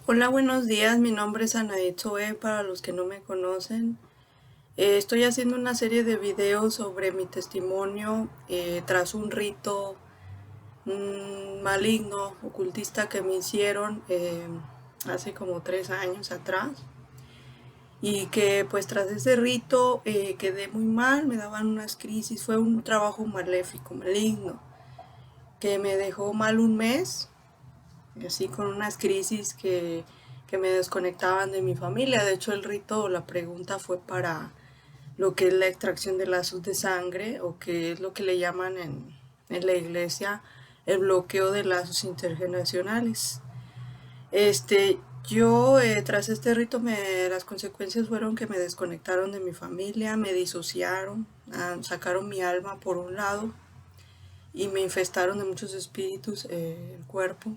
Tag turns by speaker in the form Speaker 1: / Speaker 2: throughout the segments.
Speaker 1: Hola, buenos días. Mi nombre es Anaí Zoe, para los que no me conocen. Estoy haciendo una serie de videos sobre mi testimonio tras un rito maligno, ocultista que me hicieron hace como 3 años atrás. Y que pues tras ese rito quedé muy mal, me daban unas crisis, fue un trabajo maléfico, maligno, que me dejó mal un mes y así con unas crisis que me desconectaban de mi familia. De hecho, el rito, la pregunta fue para lo que es la extracción de lazos de sangre, o que es lo que le llaman en la iglesia el bloqueo de lazos intergeneracionales. Yo, tras este rito, las consecuencias fueron que me desconectaron de mi familia, me disociaron, sacaron mi alma por un lado y me infestaron de muchos espíritus el cuerpo.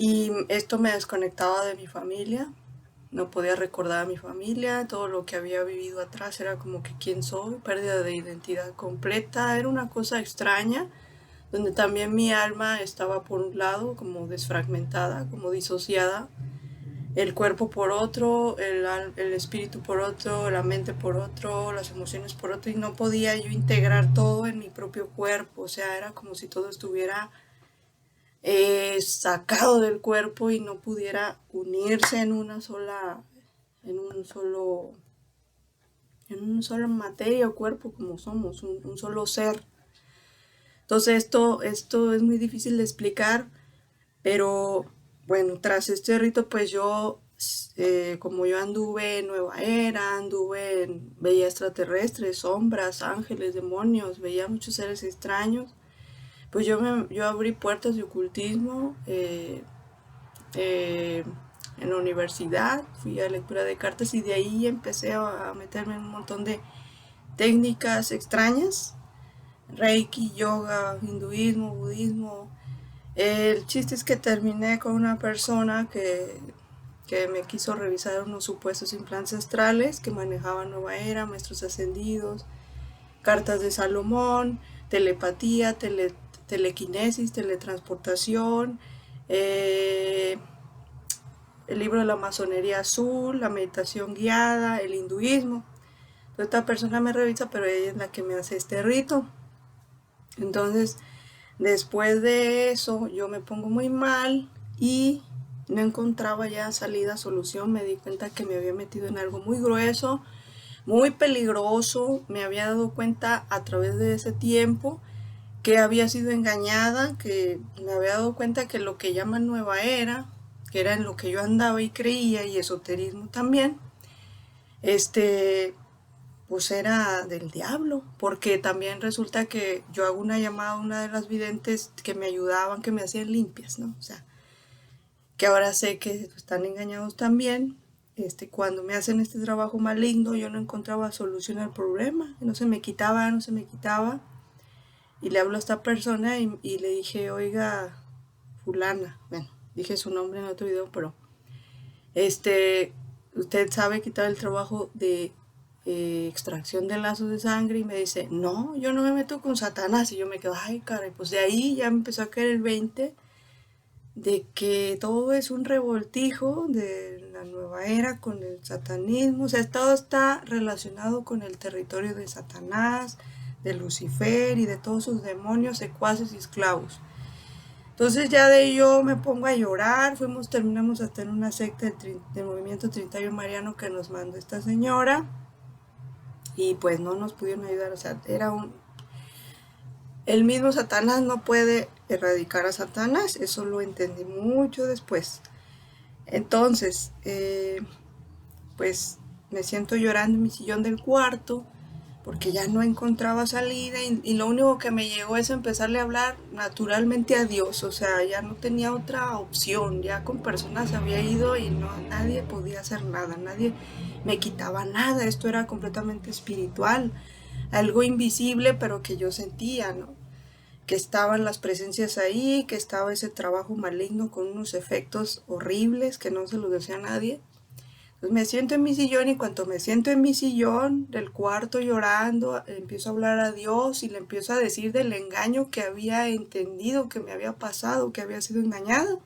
Speaker 1: Y esto me desconectaba de mi familia, no podía recordar a mi familia, todo lo que había vivido atrás era como que quién soy, pérdida de identidad completa, era una cosa extraña, donde también mi alma estaba por un lado como desfragmentada, como disociada, el cuerpo por otro, el espíritu por otro, la mente por otro, las emociones por otro, y no podía yo integrar todo en mi propio cuerpo, o sea, era como si todo estuviera sacado del cuerpo y no pudiera unirse en una sola, en un solo, en una sola materia o cuerpo como somos, un solo ser. Entonces esto es muy difícil de explicar, pero bueno, tras este rito pues yo, como yo anduve en Nueva Era, veía extraterrestres, sombras, ángeles, demonios, veía muchos seres extraños, pues yo abrí puertas de ocultismo, eh, en la universidad, fui a lectura de cartas y de ahí empecé a meterme en un montón de técnicas extrañas, reiki, yoga, hinduismo, budismo. El chiste es que terminé con una persona que me quiso revisar unos supuestos implantes astrales que manejaban Nueva Era, maestros ascendidos, cartas de Salomón, telepatía, telequinesis, teletransportación, eh, el libro de la masonería azul, la meditación guiada, el hinduismo. Entonces esta persona me revisa, pero ella es la que me hace este rito. Entonces, después de eso, yo me pongo muy mal y no encontraba ya salida, solución. Me di cuenta que me había metido en algo muy grueso, muy peligroso. Me había dado cuenta a través de ese tiempo que había sido engañada, que me había dado cuenta que lo que llaman nueva era, que era en lo que yo andaba y creía, y esoterismo también, este, pues era del diablo, porque también resulta que yo hago una llamada a una de las videntes que me ayudaban, que me hacían limpias, ¿no? O sea, que ahora sé que están engañados también. Cuando me hacen este trabajo maligno, yo no encontraba solución al problema, no se me quitaba, no se me quitaba. Y le hablo a esta persona y le dije, oiga, fulana, bueno, dije su nombre en otro video, pero este, usted sabe quitar el trabajo de extracción de lazos de sangre. Y me dice, no, yo no me meto con Satanás. Y yo me quedo, ay, caray, pues de ahí ya me empezó a caer el 20 de que todo es un revoltijo de la nueva era con el satanismo. O sea, todo está relacionado con el territorio de Satanás, de Lucifer y de todos sus demonios, secuaces y esclavos. Entonces ya de ello me pongo a llorar, terminamos hasta en una secta del movimiento Trinitario Mariano que nos mandó esta señora, y pues no nos pudieron ayudar. O sea, el mismo Satanás no puede erradicar a Satanás, eso lo entendí mucho después. Entonces, pues me siento llorando en mi sillón del cuarto, porque ya no encontraba salida, y lo único que me llegó es empezarle a hablar naturalmente a Dios. O sea, ya no tenía otra opción, ya con personas había ido y no, nadie podía hacer nada, nadie me quitaba nada. Esto era completamente espiritual, algo invisible pero que yo sentía, ¿no? Que estaban las presencias ahí, que estaba ese trabajo maligno con unos efectos horribles que no se los decía a nadie. Pues me siento en mi sillón, y cuando me siento en mi sillón del cuarto llorando, empiezo a hablar a Dios y le empiezo a decir del engaño que había entendido, que me había pasado, que había sido engañada.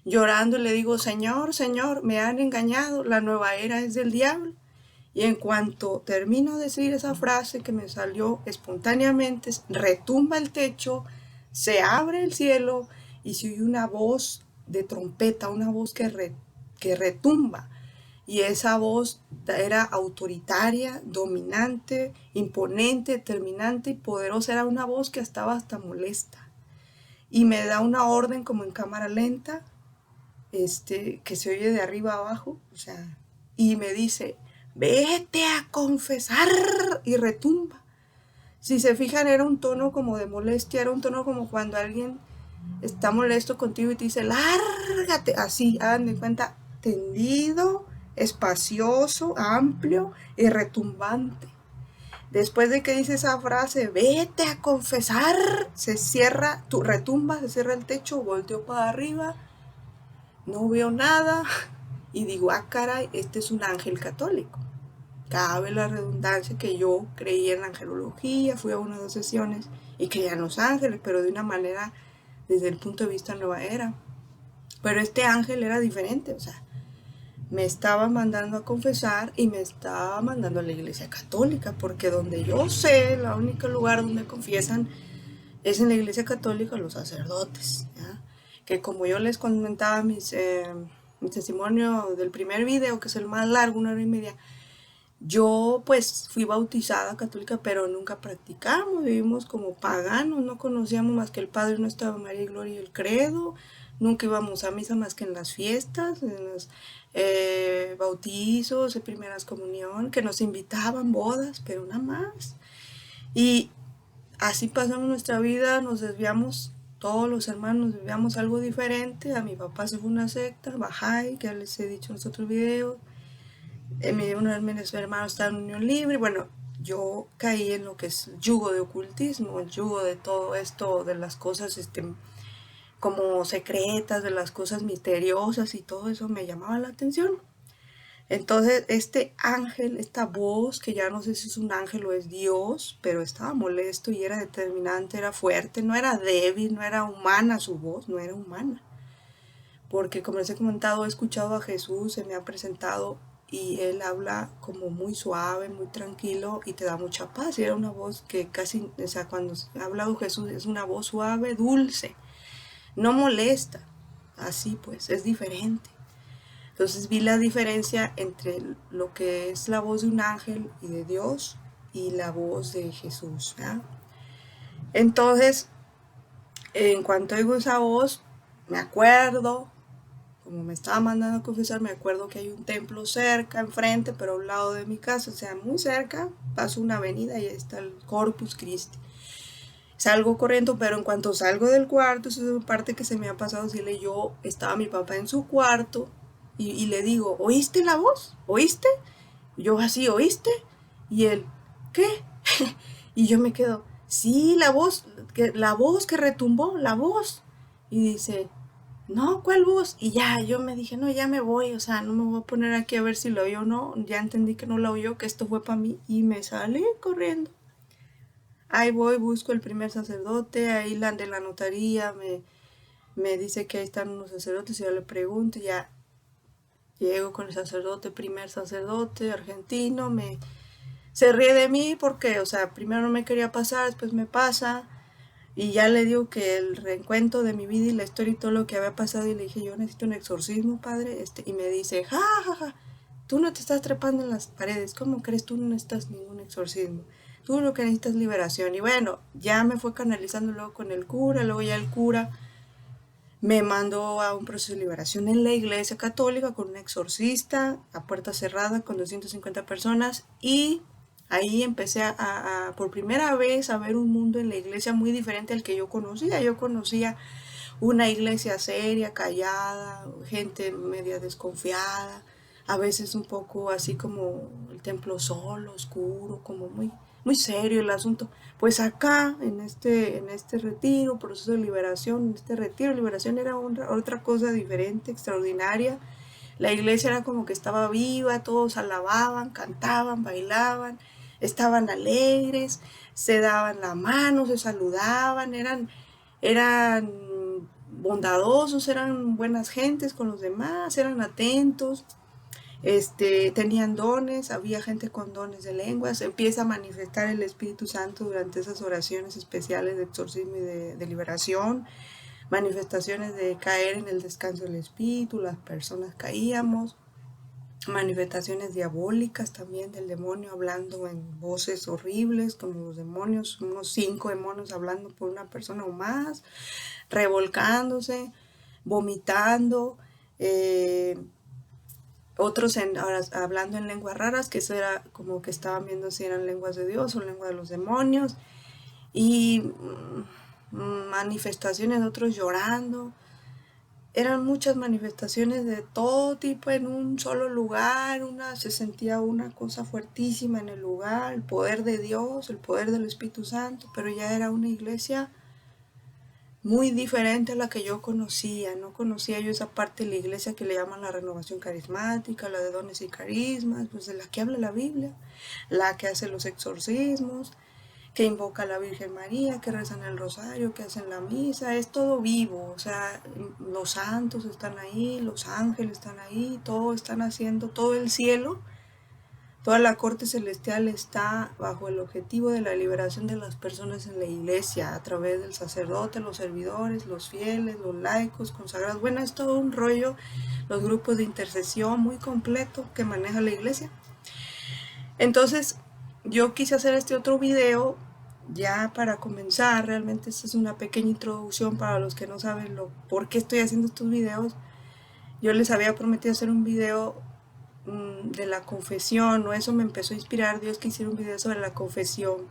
Speaker 1: llorando, y le digo, Señor, Señor, me han engañado, la nueva era es del diablo. Y en cuanto termino de decir esa frase que me salió espontáneamente, retumba el techo, se abre el cielo y se oye una voz de trompeta, una voz que retumba. Y esa voz era autoritaria, dominante, imponente, determinante y poderosa. Era una voz que estaba hasta molesta. Y me da una orden como en cámara lenta, que se oye de arriba a abajo, o sea, y me dice, vete a confesar, y retumba. Si se fijan, era un tono como de molestia, era un tono como cuando alguien está molesto contigo y te dice, lárgate, así, hagan de cuenta, tendido, espacioso, amplio y retumbante. Después de que dice esa frase, vete a confesar, se cierra, retumba, se cierra el techo, volteo para arriba, no veo nada y digo, ah, caray, este es un ángel católico. Cabe la redundancia que yo creía en la angelología, fui a una o dos sesiones y creía en los ángeles, pero de una manera desde el punto de vista nueva era. Pero este ángel era diferente, o sea, me estaba mandando a confesar y me estaba mandando a la iglesia católica, porque donde yo sé, el único lugar donde confiesan es en la iglesia católica los sacerdotes, ¿ya? Que como yo les comentaba mi testimonio del primer video, que es el más largo, 1 hora y media, yo pues fui bautizada católica, pero nunca practicamos, vivimos como paganos, no conocíamos más que el Padre Nuestro, María y Gloria y el credo, nunca íbamos a misa más que en las fiestas, en los bautizos, en primeras comunión, que nos invitaban, bodas, pero nada más. Y así pasamos nuestra vida, nos desviamos, todos los hermanos nos desviamos algo diferente. A mi papá se fue una secta, Bahá'í, que ya les he dicho en los otros videos. Uno de mis hermanos está en unión libre. Bueno, yo caí en lo que es el yugo de ocultismo, el yugo de todo esto, de las cosas como secretas, de las cosas misteriosas, y todo eso me llamaba la atención. Entonces este ángel, esta voz, que ya no sé si es un ángel o es Dios, pero estaba molesto y era determinante, era fuerte, no era débil, no era humana su voz, no era humana. Porque como les he comentado, he escuchado a Jesús, se me ha presentado y él habla como muy suave, muy tranquilo y te da mucha paz. Y era una voz que casi, o sea, cuando ha hablado Jesús es una voz suave, dulce, no molesta. Así pues, es diferente. Entonces vi la diferencia entre lo que es la voz de un ángel y de Dios y la voz de Jesús, ¿verdad? Entonces, en cuanto oigo esa voz, me acuerdo, como me estaba mandando a confesar, me acuerdo que hay un templo cerca, enfrente, pero a un lado de mi casa, o sea, muy cerca, paso una avenida y ahí está el Corpus Christi. Salgo corriendo, pero en cuanto salgo del cuarto, eso es una parte que se me ha pasado decirle, yo estaba mi papá en su cuarto y le digo, ¿oíste la voz? ¿Oíste? Y yo así, ¿oíste? Y él, ¿qué? Y yo me quedo, sí, la voz que retumbó, la voz. Y dice, no, ¿cuál voz? Y ya, yo me dije, no, ya me voy, o sea, no me voy a poner aquí a ver si lo oyó o no. Ya entendí que no la oyó, que esto fue para mí, y me salí corriendo. Ahí voy, busco el primer sacerdote, ahí la de la notaría me dice que ahí están unos sacerdotes, y yo le pregunto, ya llego con el sacerdote, primer sacerdote argentino, se ríe de mí porque, o sea, primero no me quería pasar, después me pasa, y ya le digo que el reencuentro de mi vida y la historia y todo lo que había pasado, y le dije, yo necesito un exorcismo, padre, y me dice, ja, ja, ja, tú no te estás trepando en las paredes, ¿cómo crees? Tú no necesitas ningún exorcismo, tú lo que necesitas es liberación. Y bueno, ya me fue canalizando luego con el cura, luego ya el cura me mandó a un proceso de liberación en la iglesia católica con un exorcista a puerta cerrada con 250 personas, y ahí empecé por primera vez a ver un mundo en la iglesia muy diferente al que yo conocía. Yo conocía una iglesia seria, callada, gente media desconfiada, a veces un poco así como el templo solo, oscuro, como muy serio el asunto. Pues acá, en este retiro, proceso de liberación, en este retiro de liberación era otra cosa diferente, extraordinaria. La iglesia era como que estaba viva, todos alababan, cantaban, bailaban, estaban alegres, se daban la mano, se saludaban, eran bondadosos, eran buenas gentes con los demás, eran atentos, tenían dones, había gente con dones de lenguas. Empieza a manifestar el Espíritu Santo durante esas oraciones especiales de exorcismo y de liberación, manifestaciones de caer en el descanso del Espíritu, las personas caíamos, manifestaciones diabólicas también del demonio hablando en voces horribles, como los demonios, unos 5 demonios hablando por una persona o más, revolcándose, vomitando, otros hablando en lenguas raras, que eso era como que estaban viendo si eran lenguas de Dios o lengua de los demonios, y manifestaciones de otros llorando. Eran muchas manifestaciones de todo tipo en un solo lugar. Se sentía una cosa fuertísima en el lugar, el poder de Dios, el poder del Espíritu Santo, pero ya era una iglesia muy diferente a la que yo conocía. No conocía yo esa parte de la iglesia que le llaman la renovación carismática, la de dones y carismas, pues de la que habla la Biblia, la que hace los exorcismos, que invoca a la Virgen María, que rezan el rosario, que hacen la misa. Es todo vivo, o sea, los santos están ahí, los ángeles están ahí, todo están haciendo, todo el cielo, toda la corte celestial está bajo el objetivo de la liberación de las personas en la iglesia, a través del sacerdote, los servidores, los fieles, los laicos, consagrados. Bueno, es todo un rollo, los grupos de intercesión muy completo que maneja la iglesia. Entonces, yo quise hacer este otro video ya para comenzar. Realmente esta es una pequeña introducción para los que no saben por qué estoy haciendo estos videos. Yo les había prometido hacer un video de la confesión, ¿no? Eso me empezó a inspirar Dios, que hiciera un video sobre la confesión,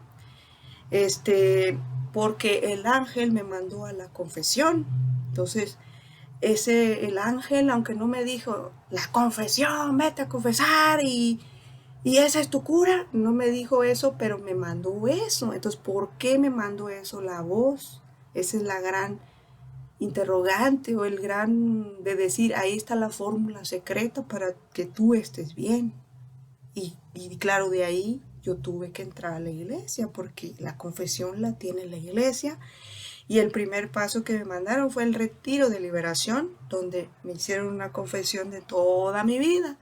Speaker 1: porque el ángel me mandó a la confesión. Entonces el ángel, aunque no me dijo la confesión, vete a confesar y esa es tu cura, no me dijo eso, pero me mandó eso. Entonces, ¿por qué me mandó eso? La voz, esa es la gran interrogante, o el gran de decir, ahí está la fórmula secreta para que tú estés bien. Y claro, de ahí yo tuve que entrar a la iglesia, porque la confesión la tiene la iglesia. Y el primer paso que me mandaron fue el retiro de liberación, donde me hicieron una confesión de toda mi vida,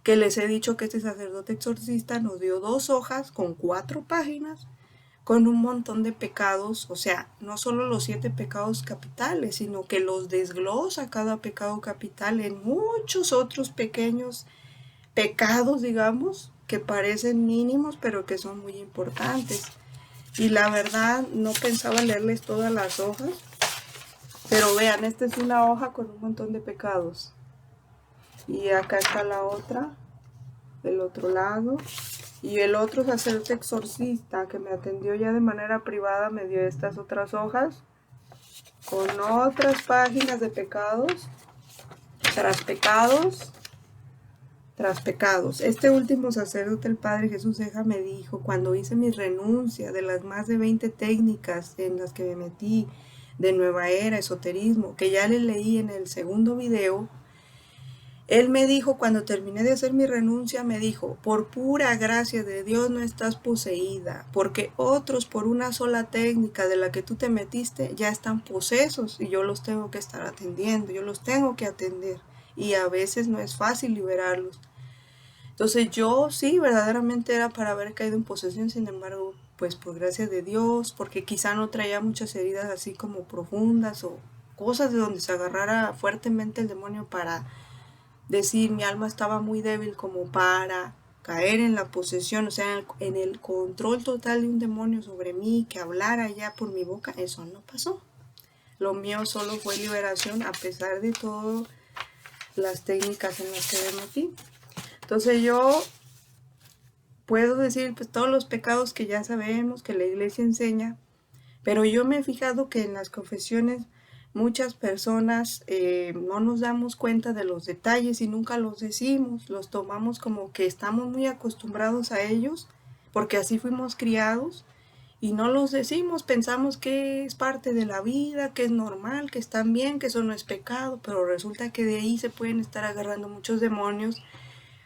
Speaker 1: que les he dicho que este sacerdote exorcista nos dio 2 hojas con 4 páginas, con un montón de pecados, o sea, no solo los 7 pecados capitales, sino que los desglosa cada pecado capital en muchos otros pequeños pecados, digamos, que parecen mínimos, pero que son muy importantes. Y la verdad, no pensaba leerles todas las hojas, pero vean, esta es una hoja con un montón de pecados. Y acá está la otra, del otro lado. Y el otro sacerdote exorcista que me atendió ya de manera privada me dio estas otras hojas con otras páginas de pecados, tras pecados, tras pecados. Este último sacerdote, el Padre Jesús Ceja, me dijo, cuando hice mi renuncia de las más de 20 técnicas en las que me metí, de nueva era, esoterismo, que ya le leí en el segundo video, él me dijo, cuando terminé de hacer mi renuncia, me dijo, por pura gracia de Dios no estás poseída, porque otros por una sola técnica de la que tú te metiste ya están posesos y yo los tengo que estar atendiendo, yo los tengo que atender y a veces no es fácil liberarlos. Entonces yo sí, verdaderamente era para haber caído en posesión, sin embargo, pues por gracia de Dios, porque quizá no traía muchas heridas así como profundas o cosas de donde se agarrara fuertemente el demonio para decir mi alma estaba muy débil como para caer en la posesión, o sea, en el control total de un demonio sobre mí, que hablara ya por mi boca. Eso no pasó. Lo mío solo fue liberación, a pesar de todas las técnicas en las que me metí. Entonces yo puedo decir pues todos los pecados que ya sabemos, que la iglesia enseña, pero yo me he fijado que en las confesiones muchas personas no nos damos cuenta de los detalles y nunca los decimos, los tomamos como que estamos muy acostumbrados a ellos, porque así fuimos criados, y no los decimos, pensamos que es parte de la vida, que es normal, que están bien, que eso no es pecado, pero resulta que de ahí se pueden estar agarrando muchos demonios,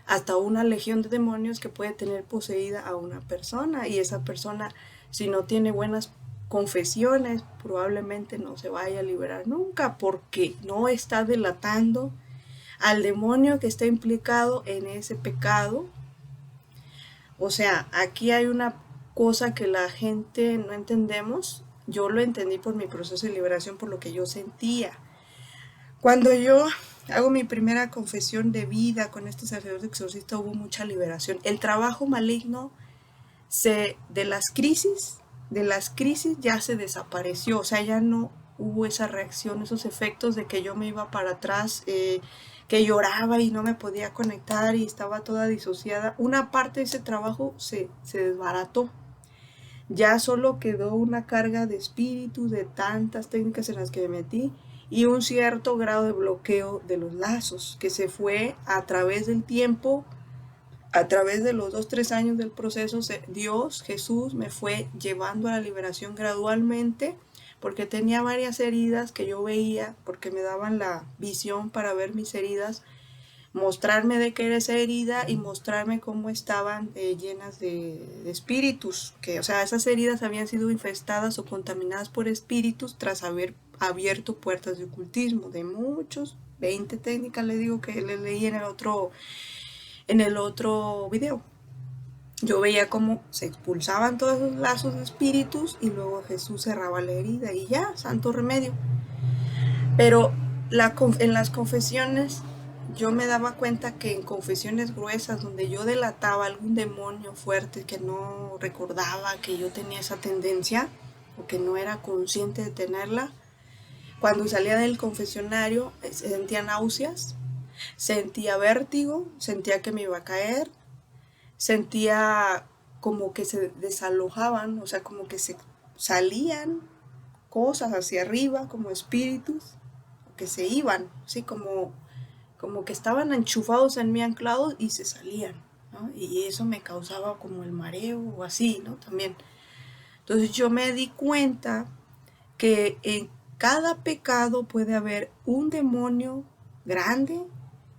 Speaker 1: hasta una legión de demonios que puede tener poseída a una persona, y esa persona, si no tiene buenas confesiones, probablemente no se vaya a liberar nunca porque no está delatando al demonio que está implicado en ese pecado. O sea, aquí hay una cosa que la gente no entendemos. Yo lo entendí por mi proceso de liberación, por lo que yo sentía. Cuando yo hago mi primera confesión de vida con este sacerdote exorcista, hubo mucha liberación. El trabajo maligno de las crisis ya se desapareció, o sea, ya no hubo esa reacción, esos efectos de que yo me iba para atrás, que lloraba y no me podía conectar y estaba toda disociada. Una parte de ese trabajo se desbarató. Ya solo quedó una carga de espíritu, de tantas técnicas en las que me metí y un cierto grado de bloqueo de los lazos que se fue a través del tiempo. A través de los 2, 3 años del proceso, Dios, Jesús, me fue llevando a la liberación gradualmente, porque tenía varias heridas que yo veía, porque me daban la visión para ver mis heridas, mostrarme de qué era esa herida y mostrarme cómo estaban llenas de espíritus, que, o sea, esas heridas habían sido infestadas o contaminadas por espíritus tras haber abierto puertas de ocultismo, de muchos, 20 técnicas, le digo que le leí en el otro video. Yo veía cómo se expulsaban todos esos lazos de espíritus y luego Jesús cerraba la herida y ya, santo remedio. Pero en las confesiones yo me daba cuenta que en confesiones gruesas donde yo delataba algún demonio fuerte que no recordaba que yo tenía esa tendencia o que no era consciente de tenerla, cuando salía del confesionario sentía náuseas, sentía vértigo, sentía que me iba a caer, sentía como que se desalojaban, o sea, como que se salían cosas hacia arriba, como espíritus, que se iban, así como que estaban enchufados en mí, anclados, y se salían, ¿no? Y eso me causaba como el mareo o así, ¿no? También. Entonces yo me di cuenta que en cada pecado puede haber un demonio grande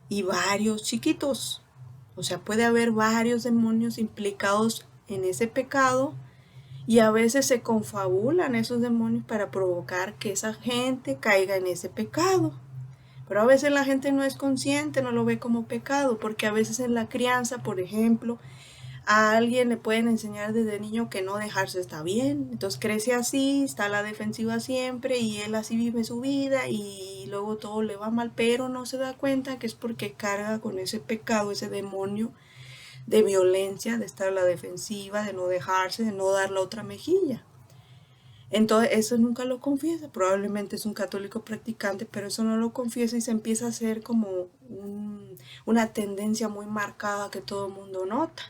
Speaker 1: y varios chiquitos. O sea, puede haber varios demonios implicados en ese pecado y a veces se confabulan esos demonios para provocar que esa gente caiga en ese pecado. Pero a veces la gente no es consciente, no lo ve como pecado, porque a veces en la crianza, por ejemplo, a alguien le pueden enseñar desde niño que no dejarse está bien, entonces crece así, está a la defensiva siempre y él así vive su vida y luego todo le va mal, pero no se da cuenta que es porque carga con ese pecado, ese demonio de violencia, de estar a la defensiva, de no dejarse, de no dar la otra mejilla. Entonces eso nunca lo confiesa, probablemente es un católico practicante, pero eso no lo confiesa y se empieza a hacer como una tendencia muy marcada que todo el mundo nota.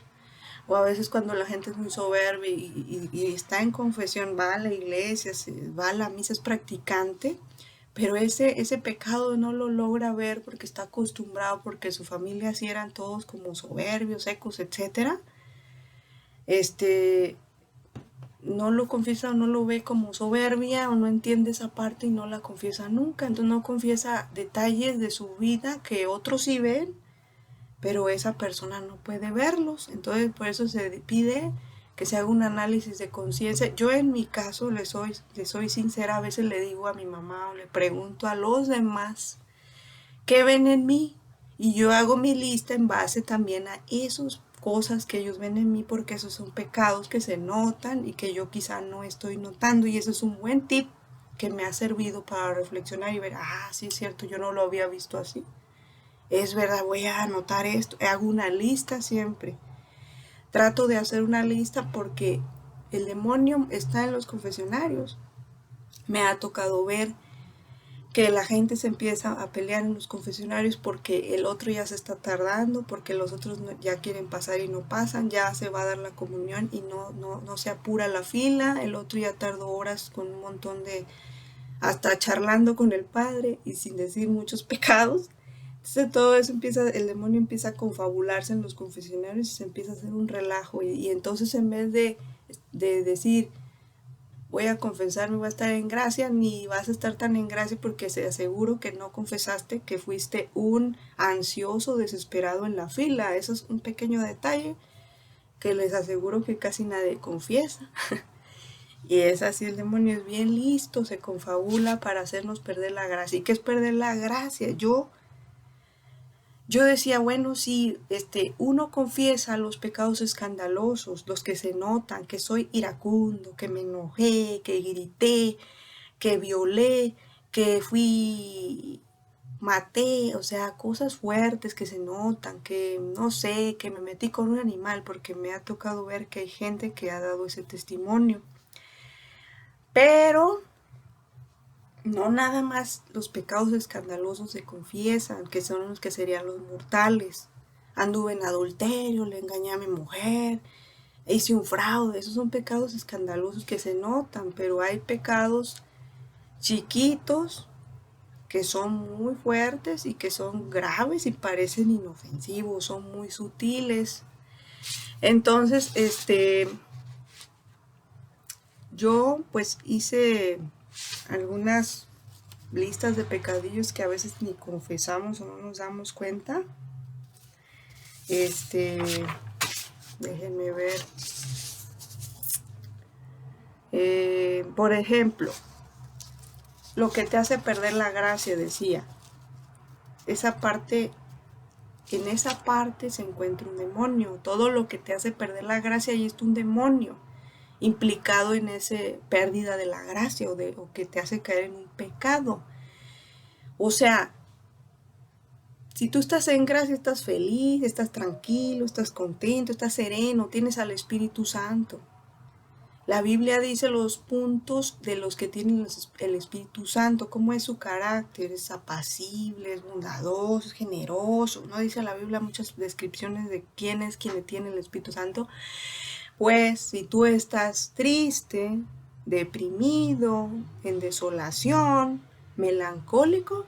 Speaker 1: O a veces cuando la gente es muy soberbia y está en confesión, va a la iglesia, va a la misa, es practicante, pero ese pecado no lo logra ver porque está acostumbrado, porque su familia así eran todos como soberbios, secos, etcétera. No lo confiesa o no lo ve como soberbia o no entiende esa parte y no la confiesa nunca. Entonces no confiesa detalles de su vida que otros sí ven, pero esa persona no puede verlos. Entonces por eso se pide que se haga un análisis de conciencia. Yo en mi caso le soy sincera, a veces le digo a mi mamá o le pregunto a los demás qué ven en mí y yo hago mi lista en base también a esos cosas que ellos ven en mí, porque esos son pecados que se notan y que yo quizá no estoy notando, y eso es un buen tip que me ha servido para reflexionar y ver, sí es cierto, yo no lo había visto así. Es verdad, voy a anotar esto. Hago una lista siempre. Trato de hacer una lista porque el demonio está en los confesionarios. Me ha tocado ver que la gente se empieza a pelear en los confesionarios porque el otro ya se está tardando, porque los otros ya quieren pasar y no pasan, ya se va a dar la comunión y no se apura la fila, el otro ya tardó horas con un montón hasta charlando con el padre y sin decir muchos pecados. Entonces todo eso el demonio empieza a confabularse en los confesionarios y se empieza a hacer un relajo y entonces en vez de decir voy a confesarme, voy a estar en gracia, ni vas a estar tan en gracia porque se aseguro que no confesaste, que fuiste un ansioso desesperado en la fila. Eso es un pequeño detalle que les aseguro que casi nadie confiesa. Y es así, el demonio es bien listo, se confabula para hacernos perder la gracia. ¿Y qué es perder la gracia? Yo decía, bueno, sí, uno confiesa los pecados escandalosos, los que se notan, que soy iracundo, que me enojé, que grité, que violé, que maté, o sea, cosas fuertes que se notan, que no sé, que me metí con un animal, porque me ha tocado ver que hay gente que ha dado ese testimonio. Pero no nada más los pecados escandalosos se confiesan, que son los que serían los mortales. Anduve en adulterio, le engañé a mi mujer, hice un fraude. Esos son pecados escandalosos que se notan, pero hay pecados chiquitos que son muy fuertes y que son graves y parecen inofensivos, son muy sutiles. Entonces, yo pues hice algunas listas de pecadillos que a veces ni confesamos o no nos damos cuenta. Déjenme ver. Por ejemplo, lo que te hace perder la gracia, decía. Esa parte, en esa parte se encuentra un demonio. Todo lo que te hace perder la gracia, ahí está un demonio implicado en esa pérdida de la gracia o que te hace caer en un pecado. O sea, si tú estás en gracia, estás feliz, estás tranquilo, estás contento, estás sereno, tienes al Espíritu Santo. La Biblia dice los puntos de los que tienen el Espíritu Santo, cómo es su carácter, es apacible, es bondadoso, es generoso. No dice la Biblia muchas descripciones de quién es quien tiene el Espíritu Santo. Pues si tú estás triste, deprimido, en desolación, melancólico,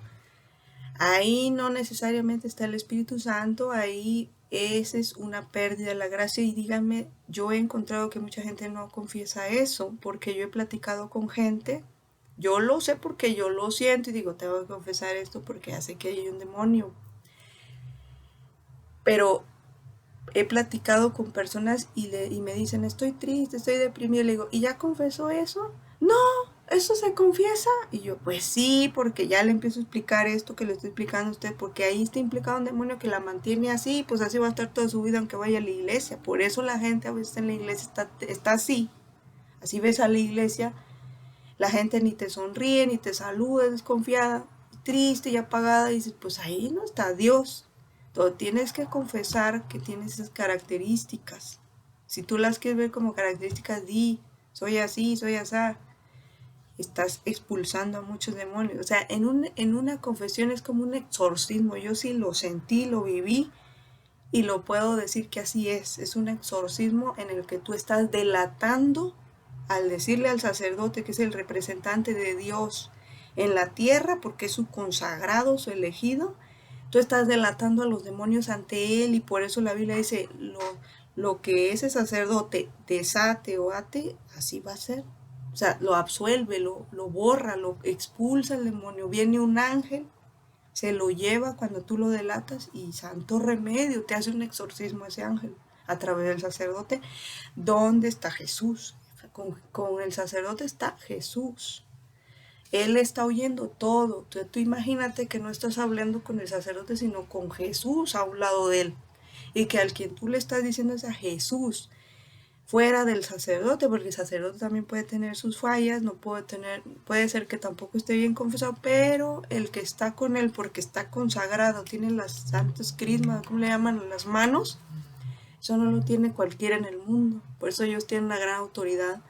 Speaker 1: ahí no necesariamente está el Espíritu Santo, ahí esa es una pérdida de la gracia. Y díganme, yo he encontrado que mucha gente no confiesa eso, porque yo he platicado con gente, yo lo sé porque yo lo siento y digo, tengo que confesar esto porque ya sé que hay un demonio. Pero he platicado con personas y me dicen, estoy triste, estoy deprimida. Le digo, ¿y ya confesó eso? No, ¿eso se confiesa? Y yo, pues sí, porque ya le empiezo a explicar esto que le estoy explicando a usted, porque ahí está implicado un demonio que la mantiene así, pues así va a estar toda su vida aunque vaya a la iglesia. Por eso la gente a veces en la iglesia está así. Así ves a la iglesia, la gente ni te sonríe, ni te saluda, es desconfiada, triste y apagada, y dices, pues ahí no está Dios. Entonces tienes que confesar que tienes esas características. Si tú las quieres ver como características, di, soy así, soy asá. Estás expulsando a muchos demonios. O sea, en una confesión es como un exorcismo. Yo sí lo sentí, lo viví y lo puedo decir que así es. Es un exorcismo en el que tú estás delatando al decirle al sacerdote que es el representante de Dios en la tierra, porque es su consagrado, su elegido. Tú estás delatando a los demonios ante él y por eso la Biblia dice, lo que ese sacerdote desate o ate, así va a ser. O sea, lo absuelve, lo borra, lo expulsa el demonio. Viene un ángel, se lo lleva cuando tú lo delatas y santo remedio, te hace un exorcismo ese ángel a través del sacerdote. ¿Dónde está Jesús? Con el sacerdote está Jesús. Él está oyendo todo. Tú imagínate que no estás hablando con el sacerdote, sino con Jesús a un lado de él. Y que al quien tú le estás diciendo es a Jesús, fuera del sacerdote, porque el sacerdote también puede tener sus fallas, puede ser que tampoco esté bien confesado, pero el que está con él, porque está consagrado, tiene las santas crismas, ¿cómo le llaman? Las manos, eso no lo tiene cualquiera en el mundo. Por eso ellos tienen una gran autoridad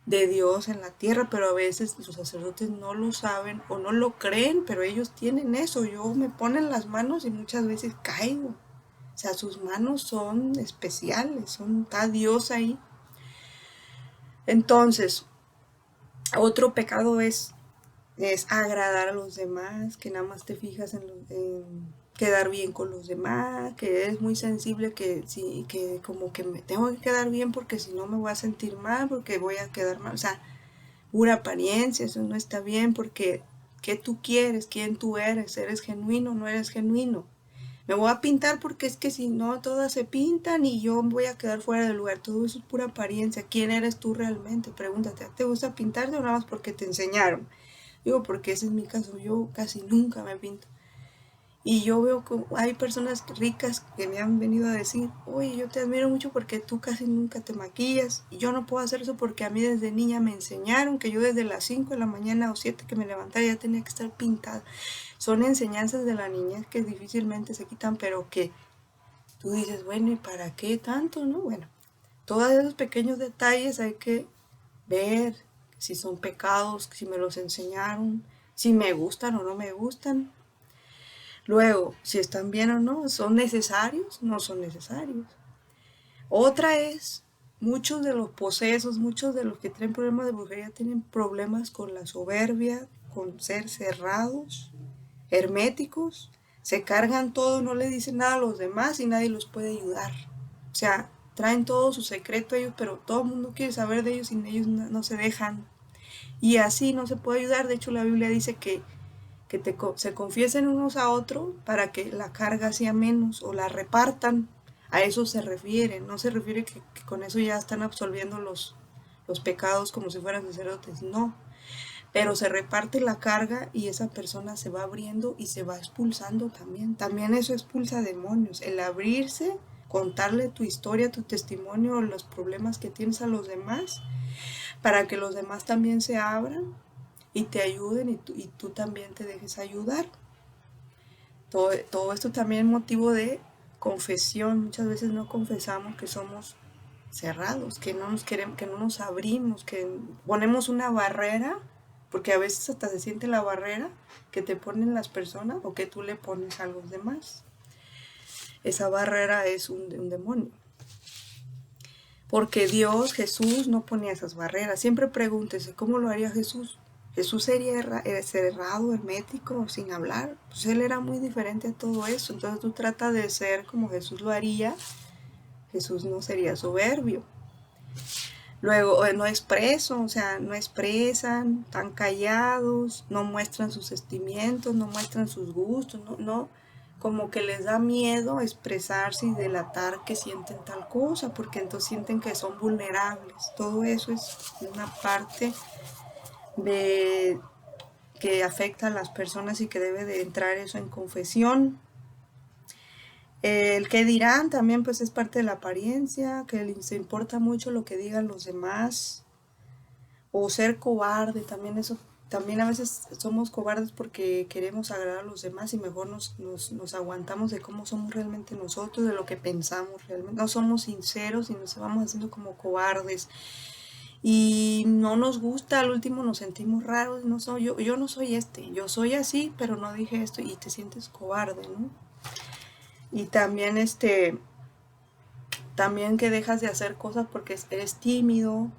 Speaker 1: de Dios en la tierra, pero a veces los sacerdotes no lo saben o no lo creen, pero ellos tienen eso. Yo me ponen las manos y muchas veces caigo. O sea, sus manos son especiales, está Dios ahí. Entonces, otro pecado es agradar a los demás, que nada más te fijas en quedar bien con los demás, que eres muy sensible, que como que me tengo que quedar bien porque si no me voy a sentir mal, porque voy a quedar mal. O sea, pura apariencia, eso no está bien porque ¿qué tú quieres? ¿Quién tú eres? ¿Eres genuino o no eres genuino? Me voy a pintar porque es que si no todas se pintan y yo voy a quedar fuera del lugar. Todo eso es pura apariencia. ¿Quién eres tú realmente? Pregúntate, ¿te gusta pintarte o nada más porque te enseñaron? Digo, porque ese es mi caso. Yo casi nunca me pinto. Y yo veo que hay personas ricas que me han venido a decir, oye, yo te admiro mucho porque tú casi nunca te maquillas. Y yo no puedo hacer eso porque a mí desde niña me enseñaron que yo desde las 5 de la mañana o 7 que me levantara ya tenía que estar pintada. Son enseñanzas de la niñez que difícilmente se quitan, pero que tú dices, bueno, ¿y para qué tanto, no? Bueno, todos esos pequeños detalles hay que ver si son pecados, si me los enseñaron, si me gustan o no me gustan. Luego, si están bien o no, ¿son necesarios? No son necesarios. Otra es, muchos de los posesos, muchos de los que tienen problemas de brujería tienen problemas con la soberbia, con ser cerrados, herméticos, se cargan todo, no le dicen nada a los demás y nadie los puede ayudar. O sea, traen todo su secreto a ellos, pero todo el mundo quiere saber de ellos y ellos no se dejan. Y así no se puede ayudar. De hecho, la Biblia dice que se confiesen unos a otros para que la carga sea menos o la repartan. A eso se refiere, no se refiere que con eso ya están absolviendo los pecados como si fueran sacerdotes, no. Pero se reparte la carga y esa persona se va abriendo y se va expulsando también. También eso expulsa demonios. El abrirse, contarle tu historia, tu testimonio, los problemas que tienes a los demás, para que los demás también se abran y te ayuden y tú también te dejes ayudar. Todo esto también es motivo de confesión. Muchas veces no confesamos que somos cerrados, que no nos queremos, que no nos abrimos, que ponemos una barrera, porque a veces hasta se siente la barrera que te ponen las personas o que tú le pones a los demás. Esa barrera es un demonio. Porque Dios, Jesús, no ponía esas barreras. Siempre pregúntese, ¿cómo lo haría Jesús? Jesús sería cerrado, hermético, sin hablar. Pues él era muy diferente a todo eso. Entonces tú tratas de ser como Jesús lo haría. Jesús no sería soberbio. Luego, no expreso, o sea, no expresan, están callados, no muestran sus sentimientos, no muestran sus gustos, no, como que les da miedo expresarse y delatar que sienten tal cosa, porque entonces sienten que son vulnerables. Todo eso es una parte de que afecta a las personas y que debe de entrar eso en confesión. El que dirán también pues es parte de la apariencia, que les importa mucho lo que digan los demás, o ser cobarde, también eso, también a veces somos cobardes porque queremos agradar a los demás y mejor nos aguantamos de cómo somos realmente nosotros, de lo que pensamos realmente, no somos sinceros y nos vamos haciendo como cobardes y no nos gusta, al último nos sentimos raros, no soy yo no soy yo soy así, pero no dije esto y te sientes cobarde, ¿no? Y también también que dejas de hacer cosas porque eres tímido,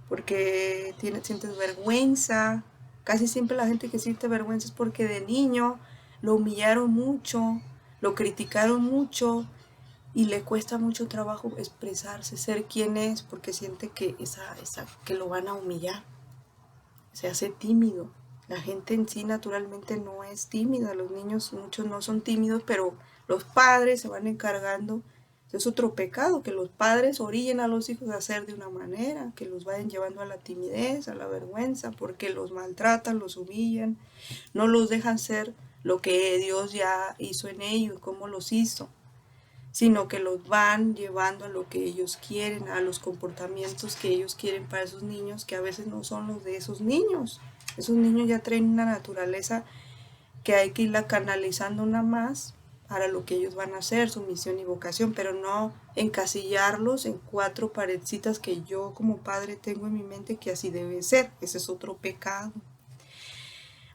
Speaker 1: porque sientes vergüenza. Casi siempre la gente que siente vergüenza es porque de niño lo humillaron mucho, lo criticaron mucho y le cuesta mucho trabajo expresarse, ser quien es, porque siente que que lo van a humillar. Se hace tímido. La gente en sí naturalmente no es tímida, los niños muchos no son tímidos, pero los padres se van encargando. Es otro pecado, que los padres orillen a los hijos a hacer de una manera, que los vayan llevando a la timidez, a la vergüenza, porque los maltratan, los humillan, no los dejan ser lo que Dios ya hizo en ellos, cómo los hizo, sino que los van llevando a lo que ellos quieren, a los comportamientos que ellos quieren para esos niños, que a veces no son los de esos niños. Esos niños ya traen una naturaleza que hay que irla canalizando una más para lo que ellos van a hacer, su misión y vocación, pero no encasillarlos en 4 paredcitas que yo como padre tengo en mi mente que así debe ser. Ese es otro pecado.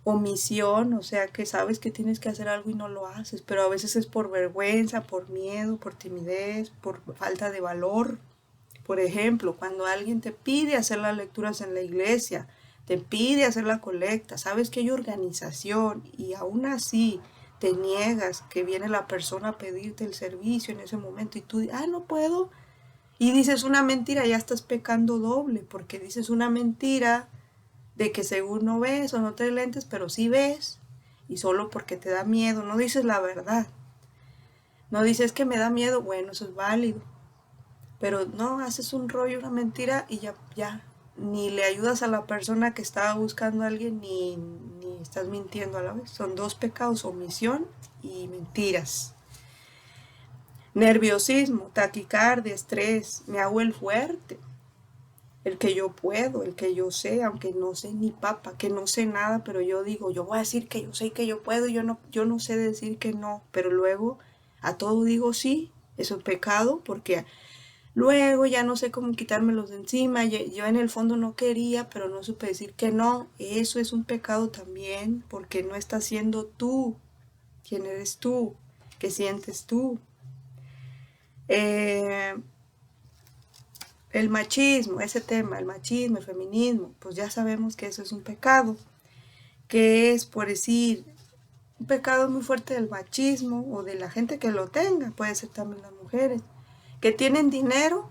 Speaker 1: Omisión, o sea que sabes que tienes que hacer algo y no lo haces, pero a veces es por vergüenza, por miedo, por timidez, por falta de valor. Por ejemplo, cuando alguien te pide hacer las lecturas en la iglesia, te pide hacer la colecta, sabes que hay organización y aún así te niegas, que viene la persona a pedirte el servicio en ese momento y tú dices, no puedo, y dices una mentira, ya estás pecando doble, porque dices una mentira de que según no ves o no te lentes, pero sí ves, y solo porque te da miedo, no dices la verdad. No dices que me da miedo, bueno, eso es válido. Pero no, haces un rollo, una mentira y ya, ni le ayudas a la persona que estaba buscando a alguien, ni estás mintiendo a la vez. Son dos pecados, omisión y mentiras. Nerviosismo, taquicardia, estrés, me hago el fuerte, el que yo puedo, el que yo sé, aunque no sé ni papa, que no sé nada, pero yo digo, yo voy a decir que yo sé que yo puedo, yo no sé decir que no, pero luego a todo digo sí, eso es pecado, porque luego ya no sé cómo quitármelos de encima, yo en el fondo no quería, pero no supe decir que no, eso es un pecado también, porque no estás siendo tú, quién eres tú, qué sientes tú. Eh, el machismo, ese tema, el machismo, el feminismo, pues ya sabemos que eso es un pecado, que es, por decir, un pecado muy fuerte del machismo o de la gente que lo tenga, puede ser también las mujeres, que tienen dinero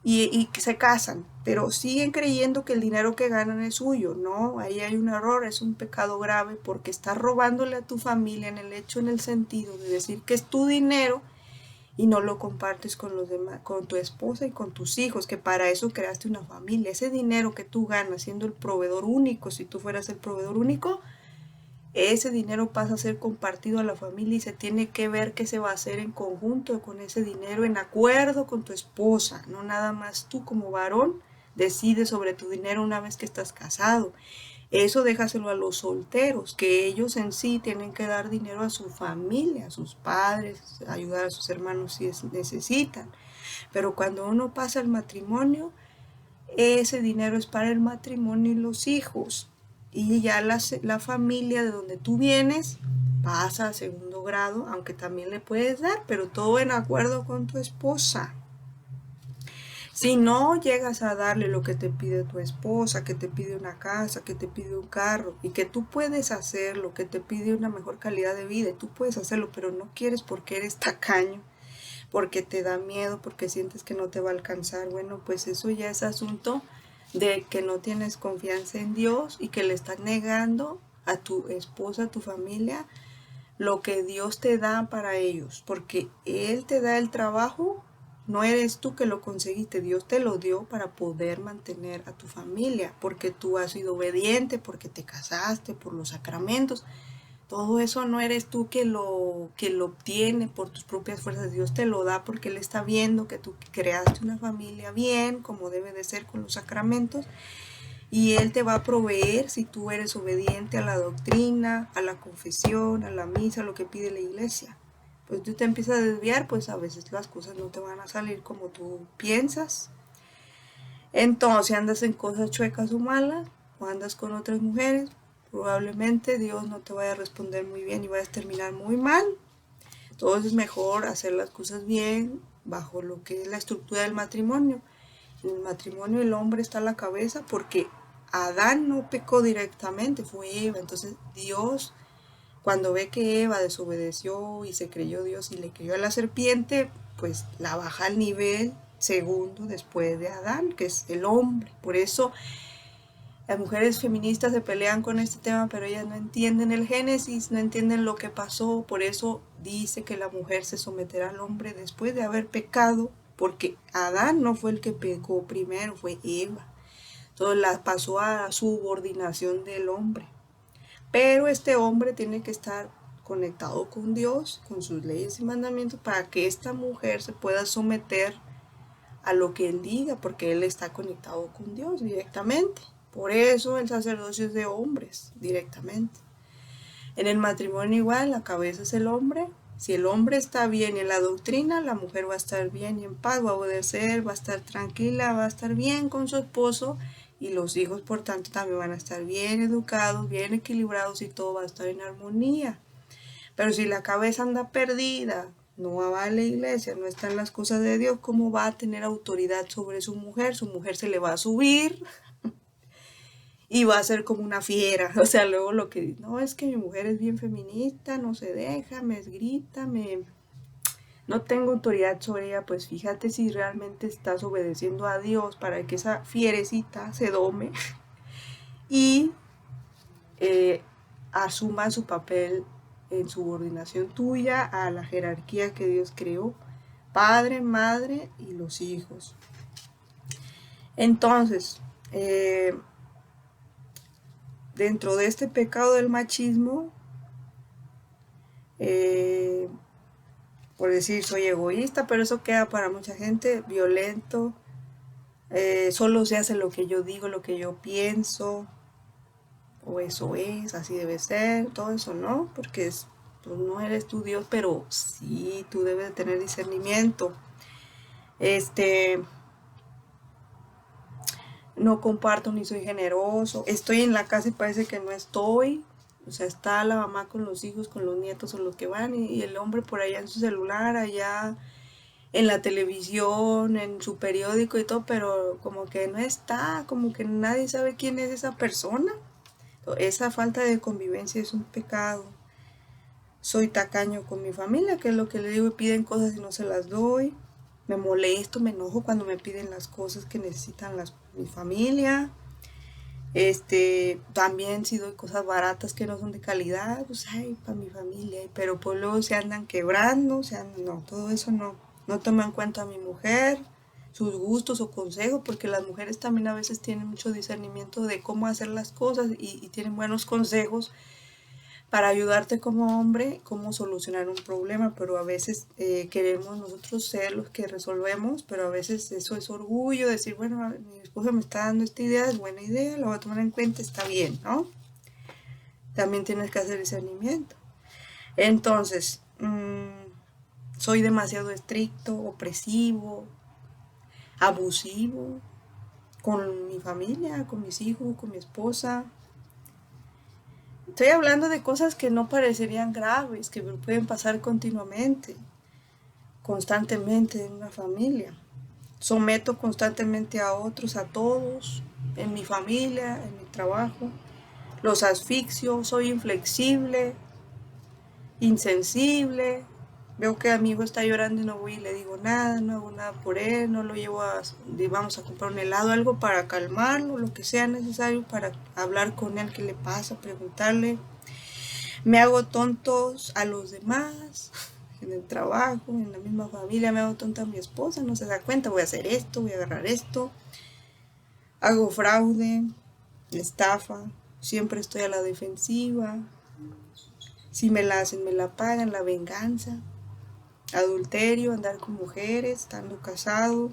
Speaker 1: y que se casan, pero siguen creyendo que el dinero que ganan es suyo. No, ahí hay un error, es un pecado grave porque estás robándole a tu familia en el hecho, en el sentido de decir que es tu dinero y no lo compartes con los demás, con tu esposa y con tus hijos, que para eso creaste una familia. Ese dinero que tú ganas siendo el proveedor único, si tú fueras el proveedor único, ese dinero pasa a ser compartido a la familia y se tiene que ver qué se va a hacer en conjunto con ese dinero, en acuerdo con tu esposa, no nada más tú como varón decides sobre tu dinero una vez que estás casado. Eso déjaselo a los solteros, que ellos en sí tienen que dar dinero a su familia, a sus padres, ayudar a sus hermanos si necesitan. Pero cuando uno pasa el matrimonio, ese dinero es para el matrimonio y los hijos. Y ya la familia de donde tú vienes pasa a segundo grado, aunque también le puedes dar, pero todo en acuerdo con tu esposa. Si no llegas a darle lo que te pide tu esposa, que te pide una casa, que te pide un carro, y que tú puedes hacerlo, que te pide una mejor calidad de vida, y tú puedes hacerlo, pero no quieres porque eres tacaño, porque te da miedo, porque sientes que no te va a alcanzar, bueno, pues eso ya es asunto de que no tienes confianza en Dios y que le estás negando a tu esposa, a tu familia, lo que Dios te da para ellos, porque Él te da el trabajo, no eres tú que lo conseguiste, Dios te lo dio para poder mantener a tu familia, porque tú has sido obediente, porque te casaste, por los sacramentos. Todo eso no eres tú que lo obtiene por tus propias fuerzas. Dios te lo da porque Él está viendo que tú creaste una familia bien, como debe de ser con los sacramentos, y Él te va a proveer si tú eres obediente a la doctrina, a la confesión, a la misa, a lo que pide la iglesia. Pues tú te empiezas a desviar, pues a veces las cosas no te van a salir como tú piensas. Entonces andas en cosas chuecas o malas, o andas con otras mujeres, probablemente Dios no te vaya a responder muy bien y vayas a terminar muy mal. Entonces es mejor hacer las cosas bien bajo lo que es la estructura del matrimonio. En el matrimonio el hombre está a la cabeza porque Adán no pecó directamente, fue Eva. Entonces Dios, cuando ve que Eva desobedeció y se creyó Dios y le creyó a la serpiente, pues la baja al nivel segundo después de Adán, que es el hombre. Por eso las mujeres feministas se pelean con este tema, pero ellas no entienden el Génesis, no entienden lo que pasó. Por eso dice que la mujer se someterá al hombre después de haber pecado, porque Adán no fue el que pecó primero, fue Eva. Entonces la pasó a la subordinación del hombre. Pero este hombre tiene que estar conectado con Dios, con sus leyes y mandamientos, para que esta mujer se pueda someter a lo que él diga, porque él está conectado con Dios directamente. Por eso el sacerdocio es de hombres directamente. En el matrimonio igual, la cabeza es el hombre. Si el hombre está bien en la doctrina, la mujer va a estar bien y en paz, va a obedecer, va a estar tranquila, va a estar bien con su esposo, y los hijos por tanto también van a estar bien educados, bien equilibrados y todo va a estar en armonía. Pero si la cabeza anda perdida, no va a la iglesia, no está en las cosas de Dios, ¿cómo va a tener autoridad sobre su mujer? Su mujer se le va a subir y va a ser como una fiera. O sea, luego lo que dice, no, es que mi mujer es bien feminista, no se deja, me grita, no tengo autoridad sobre ella. Pues fíjate si realmente estás obedeciendo a Dios para que esa fierecita se dome y asuma su papel en subordinación tuya a la jerarquía que Dios creó, padre, madre y los hijos. Entonces, dentro de este pecado del machismo, por decir soy egoísta, pero eso queda para mucha gente, violento, solo se hace lo que yo digo, lo que yo pienso, o eso es, así debe ser, todo eso no, porque pues no eres tu Dios, pero sí, tú debes de tener discernimiento. No comparto ni soy generoso, estoy en la casa y parece que no estoy, o sea, está la mamá con los hijos, con los nietos o los que van, y el hombre por allá en su celular, allá en la televisión, en su periódico y todo, pero como que no está, como que nadie sabe quién es esa persona. Esa falta de convivencia es un pecado. Soy tacaño con mi familia, que es lo que le digo, piden cosas y no se las doy. Me molesto, me enojo cuando me piden las cosas que necesitan mi familia. También si doy cosas baratas que no son de calidad, pues ay, para mi familia, pero pues luego se andan quebrando, no, todo eso no. No tomo en cuenta a mi mujer, sus gustos o consejos, porque las mujeres también a veces tienen mucho discernimiento de cómo hacer las cosas y tienen buenos consejos para ayudarte como hombre, cómo solucionar un problema, pero a veces queremos nosotros ser los que resolvemos, pero a veces eso es orgullo, decir, bueno, mi esposa me está dando esta idea, es buena idea, la voy a tomar en cuenta, está bien, ¿no? También tienes que hacer discernimiento. Entonces, soy demasiado estricto, opresivo, abusivo con mi familia, con mis hijos, con mi esposa. Estoy hablando de cosas que no parecerían graves, que pueden pasar continuamente, constantemente en una familia. Someto constantemente a otros, a todos, en mi familia, en mi trabajo. Los asfixio, soy inflexible, insensible. Veo que mi hijo está llorando y no voy y le digo nada, no hago nada por él, no lo llevo vamos a comprar un helado, algo para calmarlo, lo que sea necesario para hablar con él, qué le pasa, preguntarle. Me hago tontos a los demás, en el trabajo, en la misma familia, me hago tonta a mi esposa, no se da cuenta, voy a hacer esto, voy a agarrar esto. Hago fraude, estafa, siempre estoy a la defensiva. Si me la hacen, me la pagan, la venganza. Adulterio, andar con mujeres, estando casado.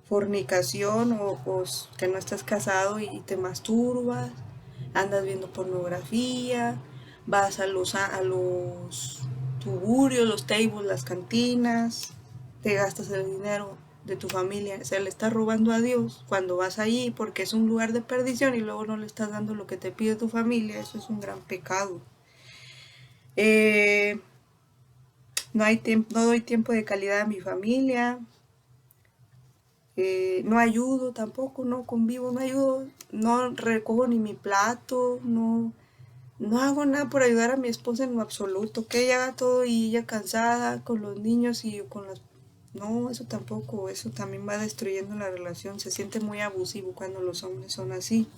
Speaker 1: Fornicación o que no estás casado y te masturbas. Andas viendo pornografía. Vas a los tuburios, los tables, las cantinas. Te gastas el dinero de tu familia. Se le está robando a Dios cuando vas allí porque es un lugar de perdición y luego no le estás dando lo que te pide tu familia. Eso es un gran pecado. No doy tiempo de calidad a mi familia, no ayudo tampoco, no convivo, no ayudo, no recojo ni mi plato, no hago nada por ayudar a mi esposa en lo absoluto, que ella haga todo y ella cansada con los niños y con las... No, eso tampoco, eso también va destruyendo la relación, se siente muy abusivo cuando los hombres son así.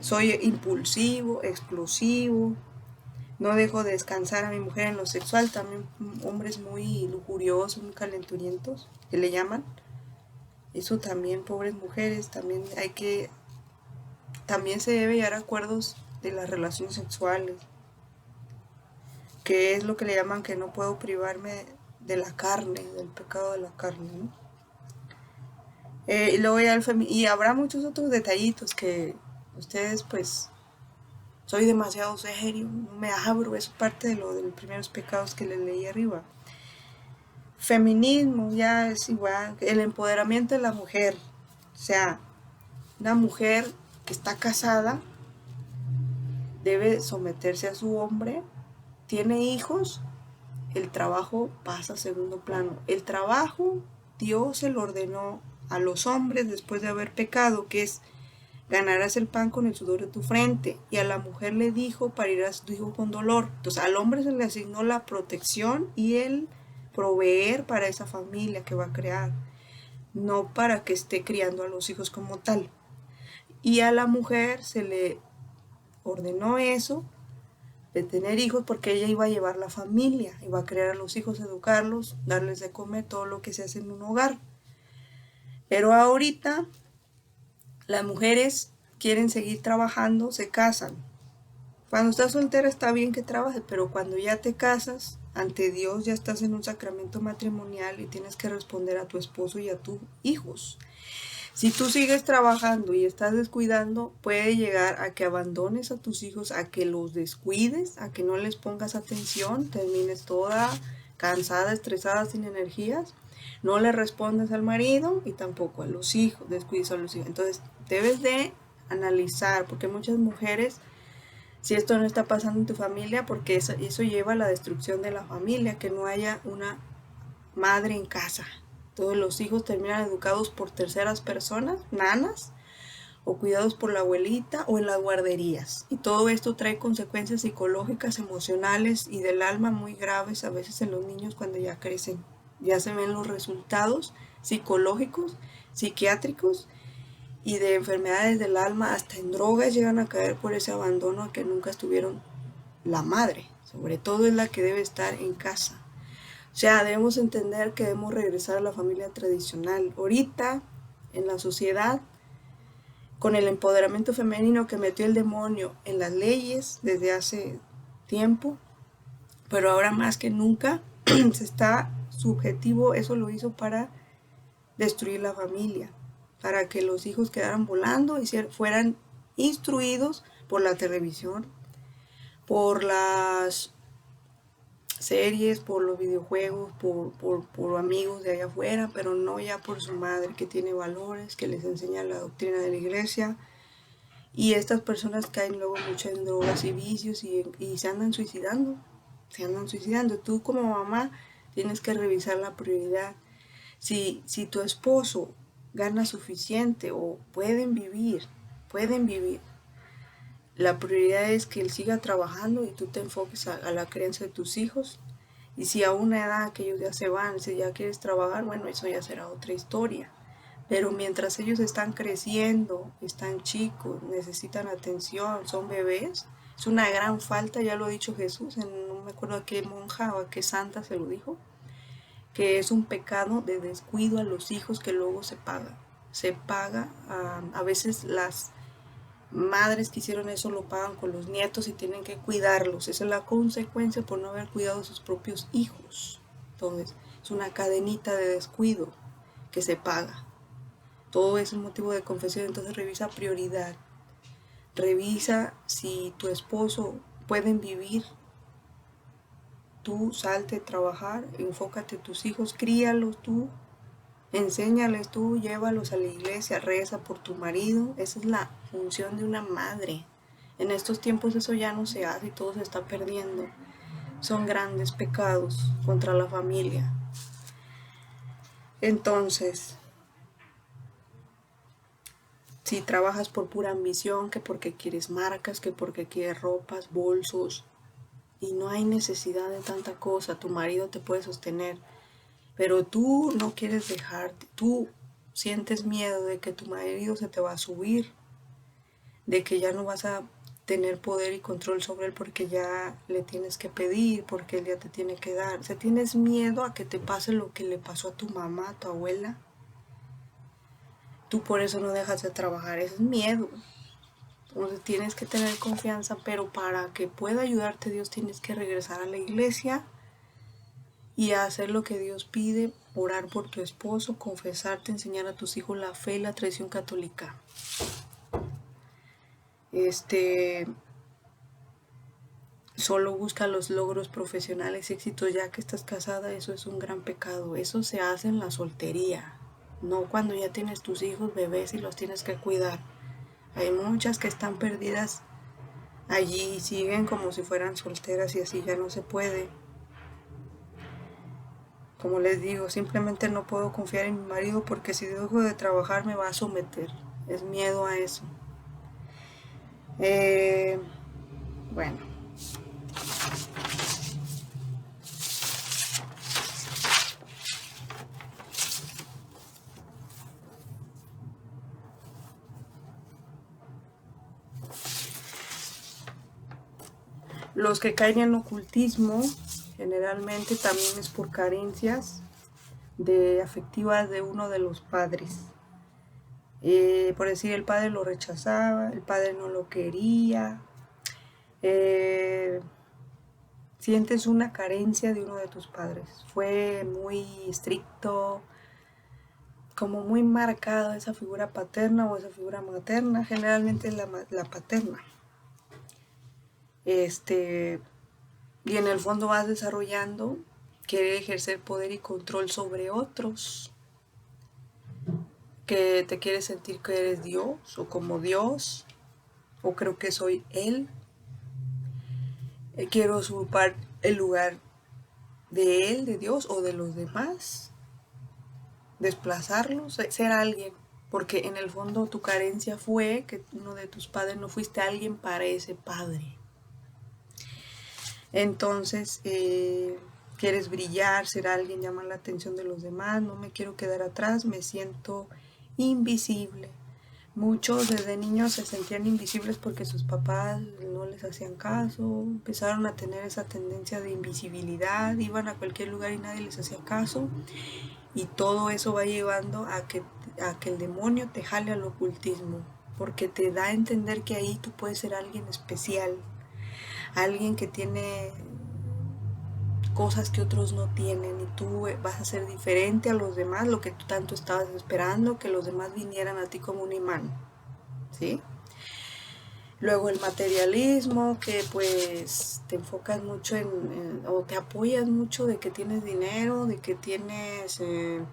Speaker 1: Soy impulsivo, explosivo. No dejo de descansar a mi mujer en lo sexual, también hombres muy lujuriosos, muy calenturientos, que le llaman. Eso también, pobres mujeres, también se debe llegar a acuerdos de las relaciones sexuales, que es lo que le llaman que no puedo privarme de la carne, del pecado de la carne, ¿no? Y luego ya y habrá muchos otros detallitos que ustedes pues soy demasiado serio, no me abro, eso es parte de los primeros pecados que les leí arriba. Feminismo ya es igual, el empoderamiento de la mujer, o sea, una mujer que está casada debe someterse a su hombre, tiene hijos, el trabajo pasa a segundo plano. El trabajo Dios se lo ordenó a los hombres después de haber pecado, que es ganarás el pan con el sudor de tu frente, y a la mujer le dijo parirás tu hijo con dolor. Entonces al hombre se le asignó la protección y el proveer para esa familia que va a crear, no para que esté criando a los hijos como tal. Y a la mujer se le ordenó eso de tener hijos porque ella iba a llevar la familia, iba a criar a los hijos, educarlos, darles de comer, todo lo que se hace en un hogar. Pero ahorita las mujeres quieren seguir trabajando, se casan. Cuando estás soltera está bien que trabajes, pero cuando ya te casas, ante Dios ya estás en un sacramento matrimonial y tienes que responder a tu esposo y a tus hijos. Si tú sigues trabajando y estás descuidando, puede llegar a que abandones a tus hijos, a que los descuides, a que no les pongas atención, termines toda cansada, estresada, sin energías, no le respondas al marido y tampoco a los hijos, descuides a los hijos. Entonces debes de analizar, porque muchas mujeres, si esto no está pasando en tu familia, porque eso lleva a la destrucción de la familia, que no haya una madre en casa. Todos los hijos terminan educados por terceras personas, nanas, o cuidados por la abuelita o en las guarderías. Y todo esto trae consecuencias psicológicas, emocionales y del alma muy graves a veces en los niños cuando ya crecen. Ya se ven los resultados psicológicos, psiquiátricos y de enfermedades del alma, hasta en drogas llegan a caer por ese abandono que nunca estuvieron la madre. Sobre todo es la que debe estar en casa. O sea, debemos entender que debemos regresar a la familia tradicional. Ahorita, en la sociedad, con el empoderamiento femenino que metió el demonio en las leyes desde hace tiempo, pero ahora más que nunca, su objetivo, eso lo hizo para destruir la familia, para que los hijos quedaran volando y fueran instruidos por la televisión, por las series, por los videojuegos, por amigos de allá afuera, pero no ya por su madre que tiene valores, que les enseña la doctrina de la iglesia. Y estas personas caen luego mucho en drogas y vicios y se andan suicidando. Tú como mamá tienes que revisar la prioridad. Si tu esposo gana suficiente o pueden vivir, la prioridad es que él siga trabajando y tú te enfoques a la crianza de tus hijos. Y si a una edad que ellos ya se van, si ya quieres trabajar, bueno, eso ya será otra historia. Pero mientras ellos están creciendo, están chicos, necesitan atención, son bebés, es una gran falta, ya lo ha dicho Jesús, no me acuerdo a qué monja o a qué santa se lo dijo, que es un pecado de descuido a los hijos que luego se paga. Se paga, a veces las madres que hicieron eso lo pagan con los nietos y tienen que cuidarlos. Esa es la consecuencia por no haber cuidado a sus propios hijos. Entonces, es una cadenita de descuido que se paga. Todo es un motivo de confesión, entonces revisa prioridad. Revisa si tu esposo pueden vivir. Tú salte a trabajar, enfócate en tus hijos, críalos tú, enséñales tú, llévalos a la iglesia, reza por tu marido. Esa es la función de una madre. En estos tiempos eso ya no se hace y todo se está perdiendo. Son grandes pecados contra la familia. Entonces, si trabajas por pura ambición, que porque quieres marcas, que porque quieres ropas, bolsos, y no hay necesidad de tanta cosa, tu marido te puede sostener, pero tú no quieres dejarte, tú sientes miedo de que tu marido se te va a subir, de que ya no vas a tener poder y control sobre él porque ya le tienes que pedir, porque él ya te tiene que dar. O sea, tienes miedo a que te pase lo que le pasó a tu mamá, a tu abuela. Tú por eso no dejas de trabajar, es miedo. Entonces tienes que tener confianza, pero para que pueda ayudarte Dios tienes que regresar a la iglesia y hacer lo que Dios pide, orar por tu esposo, confesarte, enseñar a tus hijos la fe y la tradición católica. Solo busca los logros profesionales y éxitos ya que estás casada, eso es un gran pecado. Eso se hace en la soltería, no cuando ya tienes tus hijos, bebés y los tienes que cuidar. Hay muchas que están perdidas allí y siguen como si fueran solteras y así ya no se puede. Como les digo, simplemente no puedo confiar en mi marido porque si dejo de trabajar me va a someter. Es miedo a eso. Bueno. Los que caen en ocultismo generalmente también es por carencias afectivas de uno de los padres. Por decir, el padre lo rechazaba, el padre no lo quería. Sientes una carencia de uno de tus padres. Fue muy estricto, como muy marcado esa figura paterna o esa figura materna. Generalmente es la paterna. Y en el fondo vas desarrollando querer ejercer poder y control sobre otros, que te quieres sentir que eres Dios o como Dios, o creo que soy Él. Quiero usurpar el lugar de Él, de Dios o de los demás, desplazarlos, ser alguien, porque en el fondo tu carencia fue que uno de tus padres no fuiste alguien para ese padre. Entonces, quieres brillar, ser alguien, llamar la atención de los demás, no me quiero quedar atrás, me siento invisible. Muchos desde niños se sentían invisibles porque sus papás no les hacían caso, empezaron a tener esa tendencia de invisibilidad, iban a cualquier lugar y nadie les hacía caso, y todo eso va llevando a que el demonio te jale al ocultismo, porque te da a entender que ahí tú puedes ser alguien especial, alguien que tiene cosas que otros no tienen, y tú vas a ser diferente a los demás, lo que tú tanto estabas esperando, que los demás vinieran a ti como un imán, ¿sí? Luego el materialismo, que pues te enfocas mucho o te apoyas mucho de que tienes dinero, de que tienes, de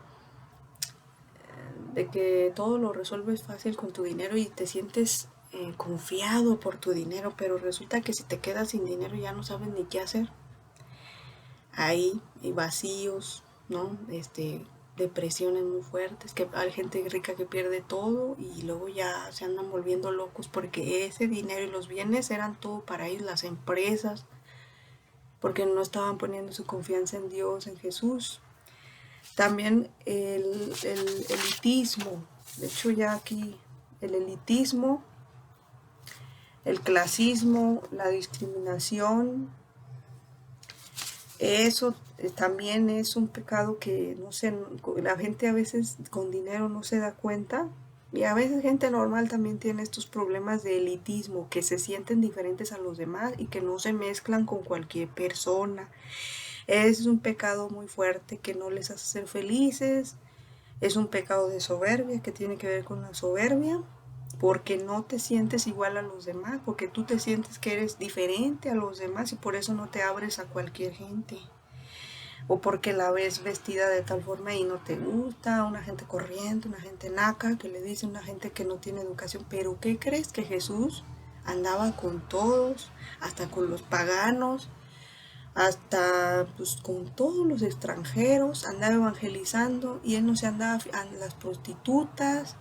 Speaker 1: que todo lo resuelves fácil con tu dinero y te sientes confiado por tu dinero, pero resulta que si te quedas sin dinero ya no sabes ni qué hacer. Hay vacíos, ¿no? Depresiones muy fuertes, que hay gente rica que pierde todo y luego ya se andan volviendo locos porque ese dinero y los bienes eran todo para ellos, las empresas, porque no estaban poniendo su confianza en Dios, en Jesús. También el elitismo, de hecho ya aquí el elitismo, el clasismo, la discriminación. Eso también es un pecado que, no sé, la gente a veces con dinero no se da cuenta, y a veces gente normal también tiene estos problemas de elitismo, que se sienten diferentes a los demás y que no se mezclan con cualquier persona. Es un pecado muy fuerte que no les hace ser felices, es un pecado de soberbia que tiene que ver con la soberbia, porque no te sientes igual a los demás, porque tú te sientes que eres diferente a los demás y por eso no te abres a cualquier gente, o porque la ves vestida de tal forma y no te gusta, una gente corriente, una gente naca, que le dice una gente que no tiene educación. Pero ¿qué crees? Que Jesús andaba con todos, hasta con los paganos, hasta pues con todos los extranjeros, andaba evangelizando, y él no se andaba a las prostitutas,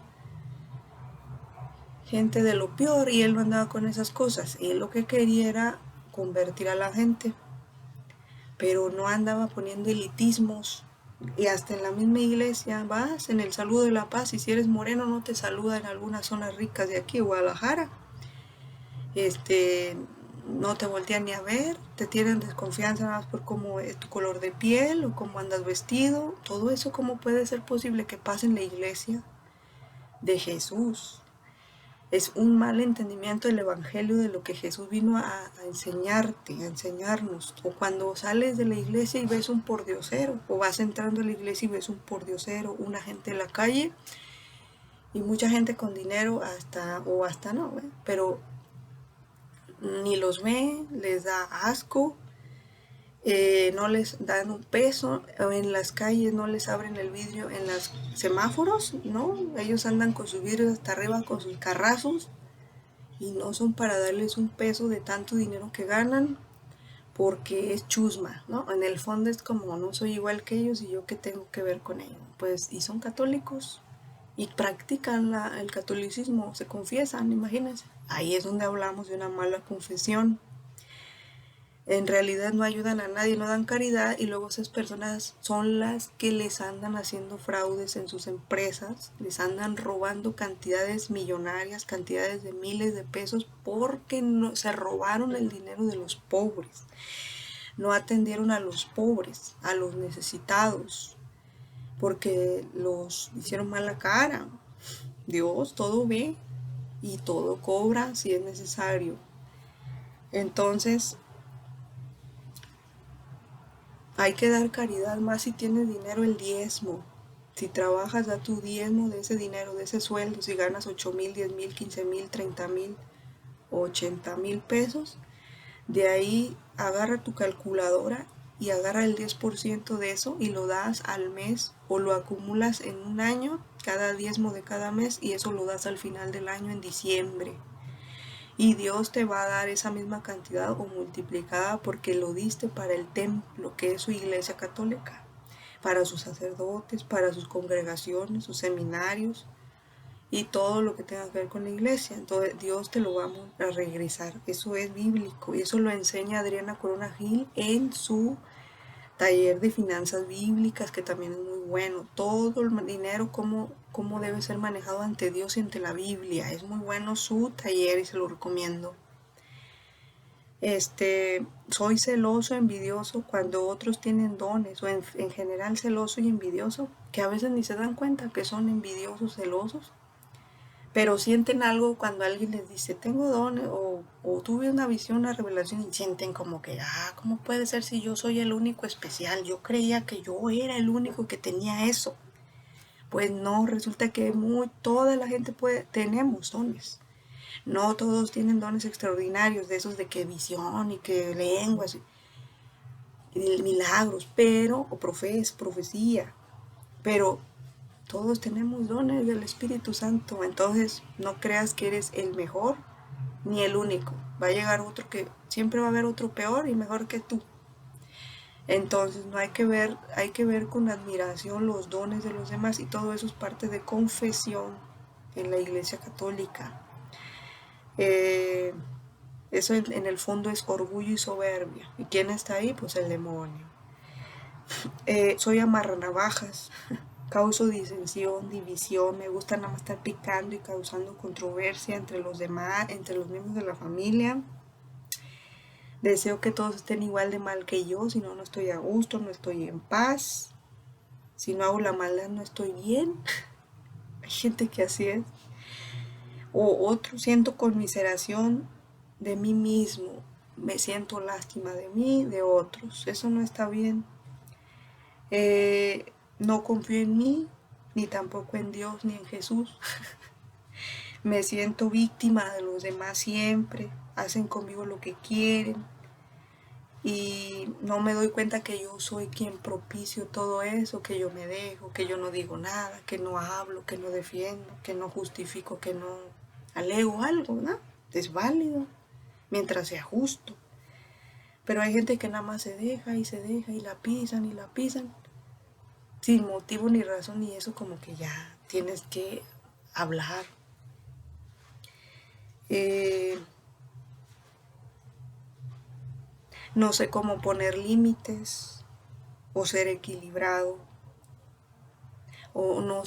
Speaker 1: gente de lo peor, y él no andaba con esas cosas. Y él lo que quería era convertir a la gente, pero no andaba poniendo elitismos. Y hasta en la misma iglesia vas en el saludo de la paz, y si eres moreno no te saluda en algunas zonas ricas de aquí, Guadalajara. No te voltean ni a ver, te tienen desconfianza nada más por cómo es tu color de piel o cómo andas vestido. Todo eso, ¿cómo puede ser posible que pase en la iglesia de Jesús? Es un mal entendimiento del evangelio, de lo que Jesús vino a enseñarte, a enseñarnos. O cuando sales de la iglesia y ves un pordiosero, o vas entrando a la iglesia y ves un pordiosero, una gente en la calle, y mucha gente con dinero, hasta no, pero ni los ve, les da asco, no les dan un peso, en las calles no les abren el vidrio, en los semáforos, ¿no? Ellos andan con sus vidrios hasta arriba, con sus carrazos, y no son para darles un peso de tanto dinero que ganan, porque es chusma, ¿no? En el fondo es como, no soy igual que ellos y yo qué tengo que ver con ellos. Pues, y son católicos y practican el catolicismo, se confiesan, imagínense. Ahí es donde hablamos de una mala confesión. en realidad no ayudan a nadie, no dan caridad, y luego esas personas son las que les andan haciendo fraudes en sus empresas, les andan robando cantidades millonarias, cantidades de miles de pesos, porque no, se robaron el dinero de los pobres, no atendieron a los pobres, a los necesitados, porque los hicieron mala cara. Dios todo ve y todo cobra si es necesario. Entonces, hay que dar caridad, más si tienes dinero, el diezmo. Si trabajas, da tu diezmo de ese dinero, de ese sueldo. Si ganas 8,000, 10,000, 15,000, 30,000 o 80,000 pesos, de ahí agarra tu calculadora y agarra el 10% de eso y lo das al mes o lo acumulas en un año, cada diezmo de cada mes, y eso lo das al final del año en diciembre. Y Dios te va a dar esa misma cantidad o multiplicada porque lo diste para el templo, que es su iglesia católica, para sus sacerdotes, para sus congregaciones, sus seminarios y todo lo que tenga que ver con la iglesia. Entonces Dios te lo va a regresar. Eso es bíblico y eso lo enseña Adriana Corona Gil en su taller de finanzas bíblicas, que también es muy bueno. Todo el dinero, cómo debe ser manejado ante Dios y ante la Biblia. Es muy bueno su taller y se lo recomiendo. Soy celoso, envidioso cuando otros tienen dones, o en general celoso y envidioso, que a veces ni se dan cuenta que son envidiosos, celosos, pero sienten algo cuando alguien les dice, tengo dones, o tuve una visión, una revelación, y sienten como que, ¿cómo puede ser si yo soy el único especial? Yo creía que yo era el único que tenía eso. Pues no, resulta que toda la gente tenemos dones. No todos tienen dones extraordinarios, de esos de que visión y que lenguas y milagros, o profecía, pero todos tenemos dones del Espíritu Santo. Entonces no creas que eres el mejor ni el único. Va a llegar otro que siempre va a haber otro peor y mejor que tú. Entonces no hay que ver con admiración los dones de los demás, y todo eso es parte de confesión en la Iglesia Católica. Eso en el fondo es orgullo y soberbia. ¿Y quién está ahí? Pues el demonio. Soy amarranavajas, causo disensión, división, me gusta nada más estar picando y causando controversia entre los demás, entre los miembros de la familia. Deseo que todos estén igual de mal que yo, si no, no estoy a gusto, no estoy en paz. Si no hago la maldad, no estoy bien. Hay gente que así es. O otro, siento conmiseración de mí mismo, me siento lástima de mí, de otros. Eso no está bien. No confío en mí, ni tampoco en Dios, ni en Jesús. Me siento víctima de los demás siempre. Hacen conmigo lo que quieren. Y no me doy cuenta que yo soy quien propicio todo eso, que yo me dejo, que yo no digo nada, que no hablo, que no defiendo, que no justifico, que no alego algo, ¿no? Es válido, mientras sea justo. Pero hay gente que nada más se deja y la pisan, sin motivo ni razón, y eso como que ya tienes que hablar. No sé cómo poner límites o ser equilibrado, o no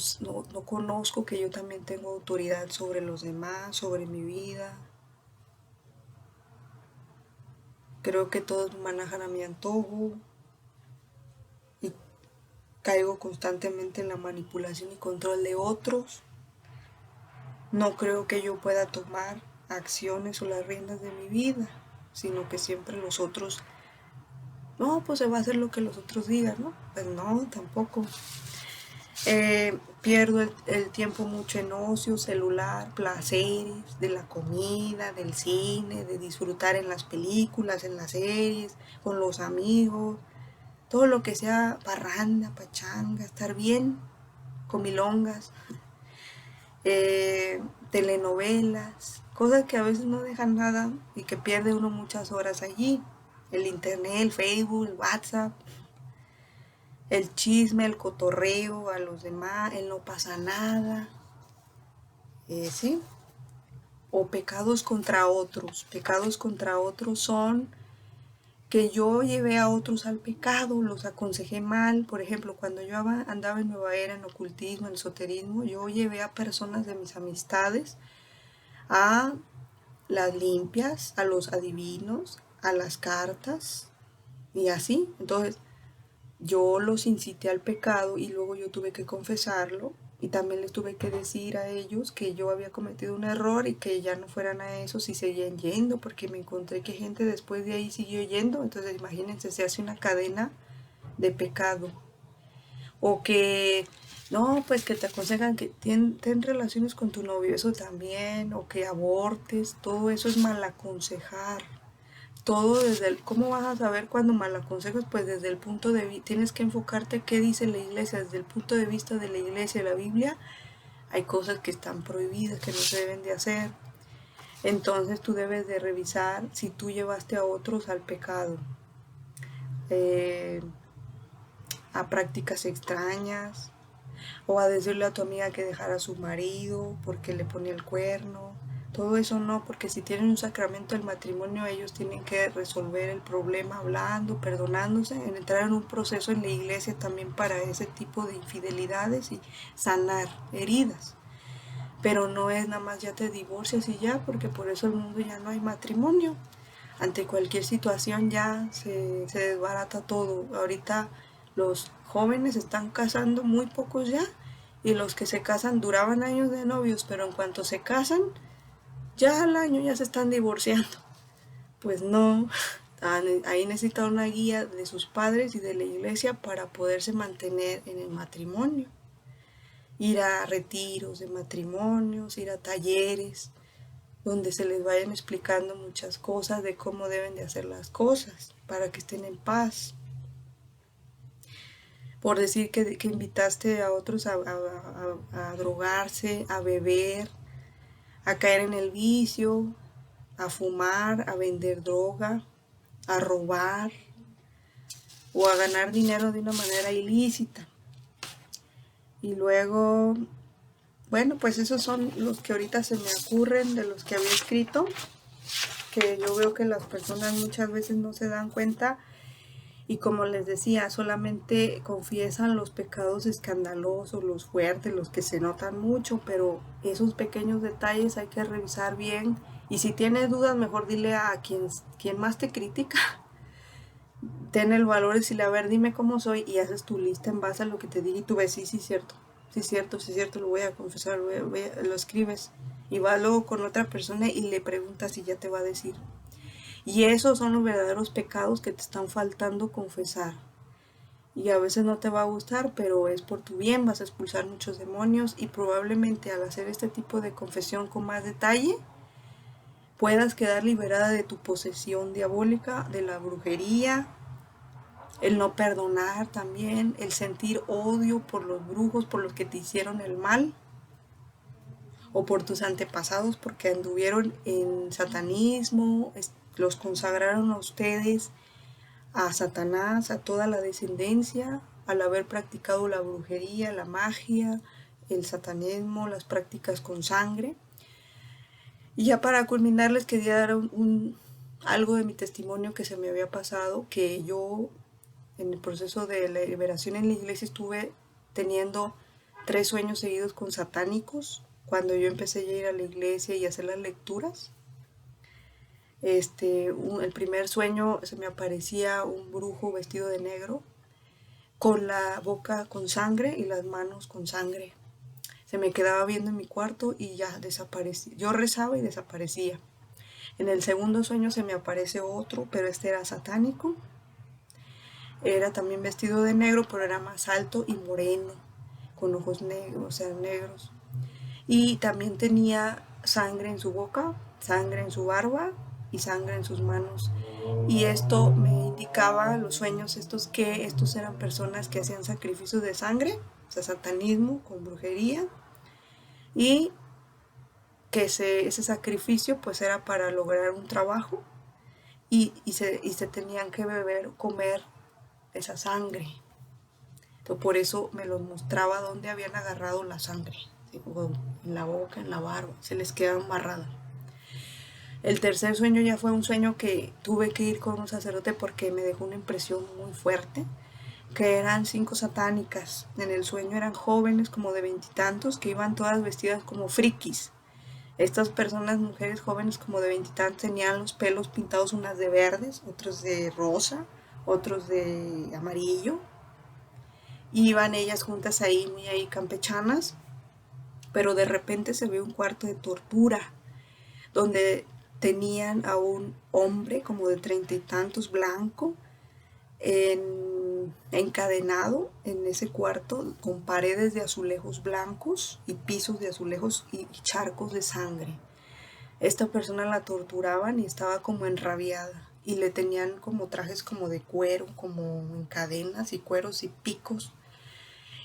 Speaker 1: conozco que yo también tengo autoridad sobre los demás, sobre mi vida. Creo que todos me manejan a mi antojo y caigo constantemente en la manipulación y control de otros. No creo que yo pueda tomar acciones o las riendas de mi vida, sino que siempre los otros, no, pues se va a hacer lo que los otros digan, ¿no? Pues no, tampoco. Pierdo el tiempo mucho en ocio, celular, placeres, de la comida, del cine, de disfrutar en las películas, en las series, con los amigos, todo lo que sea parranda, pachanga, estar bien, comilongas, telenovelas, cosas que a veces no dejan nada y que pierde uno muchas horas allí. El internet, el Facebook, el WhatsApp, el chisme, el cotorreo a los demás, el no pasa nada, ¿sí? O pecados contra otros. Pecados contra otros son que yo llevé a otros al pecado, los aconsejé mal. Por ejemplo, cuando yo andaba en Nueva Era, en ocultismo, en esoterismo, yo llevé a personas de mis amistades a las limpias, a los adivinos, a las cartas y así. Entonces, yo los incité al pecado y luego yo tuve que confesarlo y también les tuve que decir a ellos que yo había cometido un error y que ya no fueran a eso si seguían yendo, porque me encontré que gente después de ahí siguió yendo. Entonces imagínense, se hace una cadena de pecado. O que, no, pues que te aconsejan que ten relaciones con tu novio, eso también, o que abortes, todo eso es mal aconsejar. Todo desde el, ¿cómo vas a saber cuando mal aconsejas? Pues desde el punto de vista, tienes que enfocarte qué dice la iglesia, desde el punto de vista de la iglesia, la Biblia, hay cosas que están prohibidas, que no se deben de hacer. Entonces tú debes de revisar si tú llevaste a otros al pecado, eh, a prácticas extrañas, o a decirle a tu amiga que dejara a su marido porque le ponía el cuerno. Todo eso no, porque si tienen un sacramento del matrimonio, ellos tienen que resolver el problema hablando, perdonándose, entrar en un proceso en la iglesia también para ese tipo de infidelidades y sanar heridas. Pero no es nada más ya te divorcias y ya, porque por eso el mundo ya no hay matrimonio. Ante cualquier situación ya se desbarata todo. Ahorita los jóvenes están casando, muy pocos ya, y los que se casan duraban años de novios, pero en cuanto se casan, ya al año ya se están divorciando. Pues no, ahí necesita una guía de sus padres y de la iglesia para poderse mantener en el matrimonio. Ir a retiros de matrimonios, ir a talleres, donde se les vayan explicando muchas cosas de cómo deben de hacer las cosas para que estén en paz. Por decir que invitaste a otros a drogarse, a beber, a caer en el vicio, a fumar, a vender droga, a robar o a ganar dinero de una manera ilícita. Y luego, bueno, pues esos son los que ahorita se me ocurren de los que había escrito, que yo veo que las personas muchas veces no se dan cuenta y como les decía, solamente confiesan los pecados escandalosos, los fuertes, los que se notan mucho, pero esos pequeños detalles hay que revisar bien y si tienes dudas mejor dile a quien más te critica, ten el valor de decirle, a ver, dime cómo soy y haces tu lista en base a lo que te diga y tú ves, sí, cierto, sí, cierto, lo voy a confesar, lo escribes y vas luego con otra persona y le preguntas y ya te va a decir. Y esos son los verdaderos pecados que te están faltando confesar. Y a veces no te va a gustar, pero es por tu bien, vas a expulsar muchos demonios y probablemente al hacer este tipo de confesión con más detalle, puedas quedar liberada de tu posesión diabólica, de la brujería, el no perdonar también, el sentir odio por los brujos, por los que te hicieron el mal, o por tus antepasados porque anduvieron en satanismo, los consagraron a ustedes, a Satanás, a toda la descendencia, al haber practicado la brujería, la magia, el satanismo, las prácticas con sangre. Y ya para culminar les quería dar algo de mi testimonio que se me había pasado, que yo en el proceso de la liberación en la iglesia estuve teniendo 3 sueños seguidos con satánicos, cuando yo empecé a ir a la iglesia y a hacer las lecturas. El primer sueño se me aparecía un brujo vestido de negro, con la boca con sangre y las manos con sangre. Se me quedaba viendo en mi cuarto y ya desaparecía. Yo rezaba y desaparecía. En el segundo sueño se me aparece otro, pero este era satánico. Era también vestido de negro, pero era más alto y moreno, con ojos negros, o sea, negros. Y también tenía sangre en su boca, sangre en su barba y sangre en sus manos. Y esto me indicaba los sueños estos que estos eran personas que hacían sacrificios de sangre, o sea, satanismo con brujería, y que ese sacrificio pues era para lograr un trabajo y se tenían que comer esa sangre. Entonces, por eso me los mostraba donde habían agarrado la sangre, ¿sí? En la boca, en la barba, se les quedaba embarrada. El tercer sueño ya fue un sueño que tuve que ir con un sacerdote porque me dejó una impresión muy fuerte, que eran 5 satánicas. En el sueño eran jóvenes como de veintitantos que iban todas vestidas como frikis. Estas personas, mujeres jóvenes como de veintitantos, tenían los pelos pintados, unas de verdes, otros de rosa, otros de amarillo. Y iban ellas juntas ahí, muy ahí campechanas, pero de repente se ve un cuarto de tortura donde tenían a un hombre como de treinta y tantos blanco encadenado en ese cuarto con paredes de azulejos blancos y pisos de azulejos y charcos de sangre. Esta persona la torturaban y estaba como enrabiada y le tenían como trajes como de cuero, como en cadenas y cueros y picos.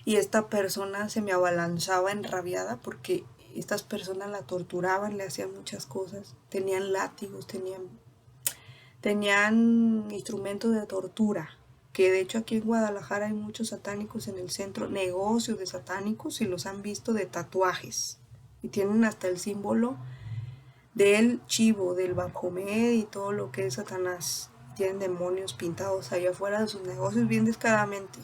Speaker 1: Y esta persona se me abalanzaba enrabiada porque estas personas la torturaban, le hacían muchas cosas, tenían látigos, tenían instrumentos de tortura, que de hecho aquí en Guadalajara hay muchos satánicos en el centro, negocios de satánicos, y los han visto de tatuajes, y tienen hasta el símbolo del chivo, del Baphomet y todo lo que es Satanás. Tienen demonios pintados allá afuera de sus negocios bien descaradamente.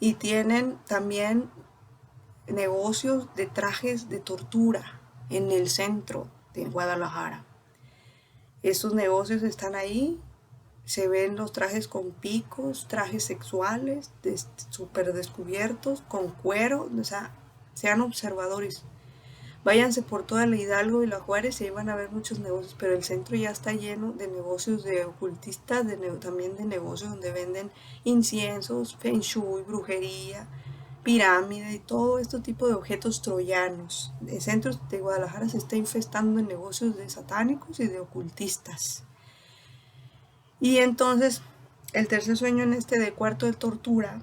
Speaker 1: Y tienen también negocios de trajes de tortura en el centro de Guadalajara. Estos negocios están ahí, se ven los trajes con picos, trajes sexuales, súper descubiertos, con cuero, o sea, sean observadores. Váyanse por toda la Hidalgo y la Juárez y ahí van a ver muchos negocios, pero el centro ya está lleno de negocios de ocultistas, también de negocios donde venden inciensos, feng shui, brujería, pirámide y todo este tipo de objetos troyanos. El centro de Guadalajara se está infestando de negocios de satánicos y de ocultistas. Y entonces, el tercer sueño en este de cuarto de tortura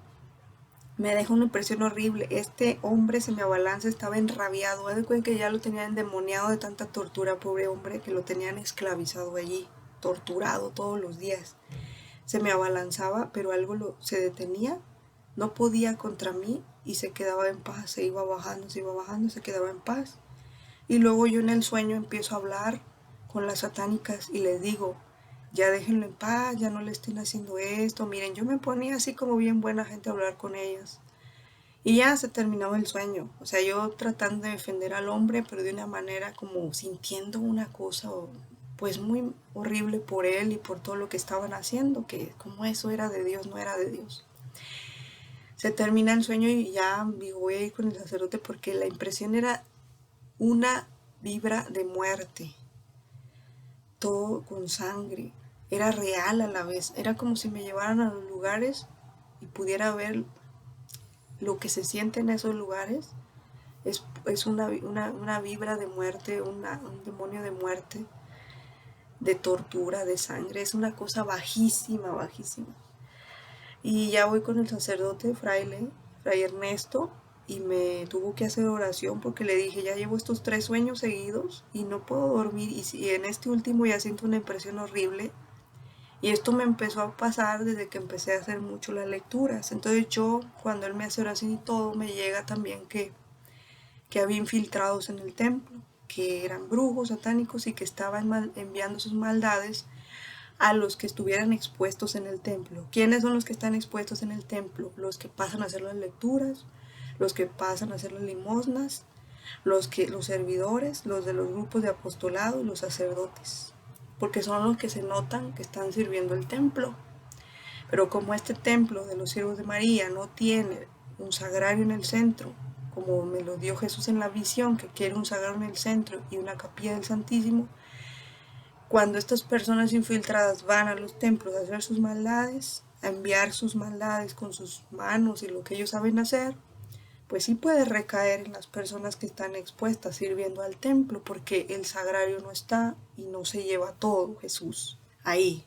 Speaker 1: me deja una impresión horrible. Este hombre se me abalanza, estaba enrabiado. Me doy cuenta que ya lo tenían endemoniado de tanta tortura, pobre hombre, que lo tenían esclavizado allí, torturado todos los días. Se me abalanzaba, pero algo se detenía, no podía contra mí y se quedaba en paz. Se iba bajando, se quedaba en paz. Y luego yo en el sueño empiezo a hablar con las satánicas y les digo, ya déjenlo en paz, ya no le estén haciendo esto. Miren, yo me ponía así como bien buena gente a hablar con ellas. Y ya se terminaba el sueño. O sea, yo tratando de defender al hombre, pero de una manera como sintiendo una cosa pues muy horrible por él y por todo lo que estaban haciendo, que como eso era de Dios, no era de Dios. Se termina el sueño y ya digo, voy a ir con el sacerdote porque la impresión era una vibra de muerte, todo con sangre, era real a la vez, era como si me llevaran a los lugares y pudiera ver lo que se siente en esos lugares. Es una vibra de muerte, un demonio de muerte, de tortura, de sangre, es una cosa bajísima, bajísima. Y ya voy con el sacerdote, fray Ernesto, y me tuvo que hacer oración porque le dije, ya llevo estos 3 sueños seguidos y no puedo dormir, y en este último ya siento una impresión horrible. Y esto me empezó a pasar desde que empecé a hacer mucho las lecturas. Entonces yo, cuando él me hace oración y todo, me llega también que había infiltrados en el templo, que eran brujos satánicos y que estaban enviando sus maldades a los que estuvieran expuestos en el templo. ¿Quiénes son los que están expuestos en el templo? Los que pasan a hacer las lecturas, los que pasan a hacer las limosnas, los servidores, los de los grupos de apostolado y los sacerdotes, porque son los que se notan que están sirviendo el templo. Pero como este templo de los siervos de María no tiene un sagrario en el centro, como me lo dio Jesús en la visión, que quiere un sagrario en el centro y una capilla del Santísimo, cuando estas personas infiltradas van a los templos a hacer sus maldades, a enviar sus maldades con sus manos y lo que ellos saben hacer, pues sí puede recaer en las personas que están expuestas sirviendo al templo, porque el sagrario no está y no se lleva todo Jesús ahí.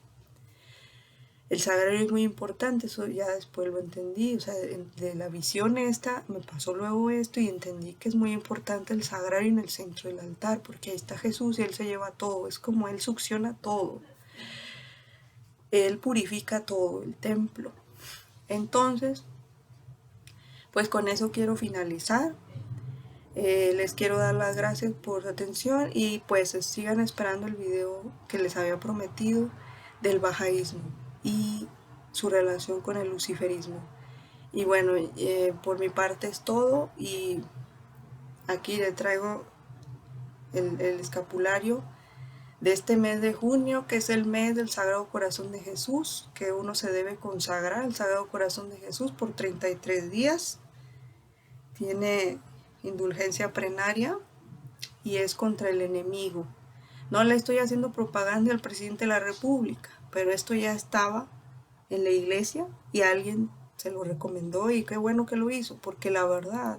Speaker 1: El sagrario es muy importante, eso ya después lo entendí, o sea, de la visión esta me pasó luego esto y entendí que es muy importante el sagrario en el centro del altar, porque ahí está Jesús y Él se lleva todo, es como Él succiona todo, Él purifica todo el templo. Entonces, pues con eso quiero finalizar. Les quiero dar las gracias por su atención y pues sigan esperando el video que les había prometido del bajaísmo y su relación con el luciferismo. Y bueno, por mi parte es todo y aquí le traigo el escapulario de este mes de junio, que es el mes del Sagrado Corazón de Jesús, que uno se debe consagrar al Sagrado Corazón de Jesús por 33 días. Tiene indulgencia plenaria y es contra el enemigo. No le estoy haciendo propaganda al presidente de la República, pero esto ya estaba en la iglesia y alguien se lo recomendó y qué bueno que lo hizo, porque la verdad,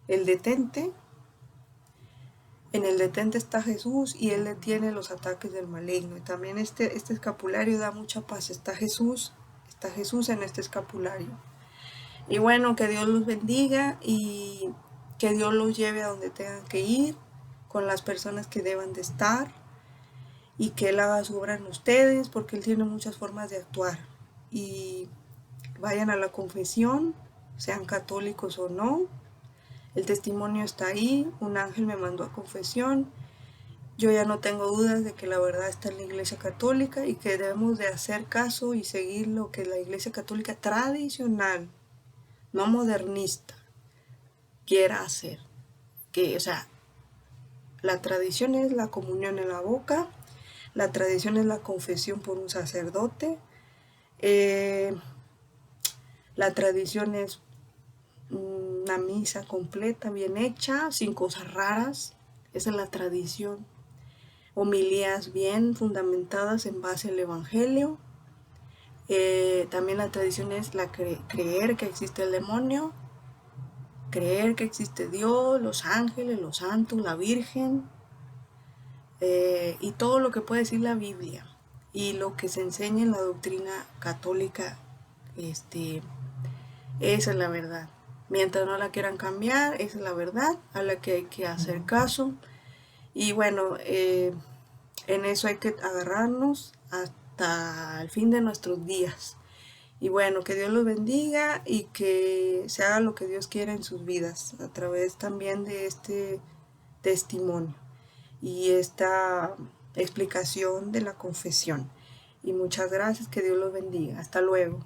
Speaker 1: el detente, en el detente está Jesús y él detiene los ataques del maligno. Y también este escapulario da mucha paz. Está Jesús en este escapulario. Y bueno, que Dios los bendiga y que Dios los lleve a donde tengan que ir, con las personas que deban de estar, y que Él haga su obra en ustedes, porque Él tiene muchas formas de actuar. Y vayan a la confesión, sean católicos o no. El testimonio está ahí, un ángel me mandó a confesión. Yo ya no tengo dudas de que la verdad está en la Iglesia Católica y que debemos de hacer caso y seguir lo que la Iglesia Católica tradicional, no modernista, quiera hacer. Que, o sea, la tradición es la comunión en la boca, la tradición es la confesión por un sacerdote, la tradición es una misa completa, bien hecha, sin cosas raras. Esa es la tradición. Homilías bien fundamentadas en base al Evangelio. También la tradición es creer que existe el demonio, creer que existe Dios, los ángeles, los santos, la Virgen, y todo lo que puede decir la Biblia y lo que se enseña en la doctrina católica. Esa es la verdad. Mientras no la quieran cambiar, esa es la verdad a la que hay que hacer caso. Y bueno, en eso hay que agarrarnos hasta el fin de nuestros días. Y bueno, que Dios los bendiga y que se haga lo que Dios quiera en sus vidas, a través también de este testimonio y esta explicación de la confesión. Y muchas gracias, que Dios los bendiga. Hasta luego.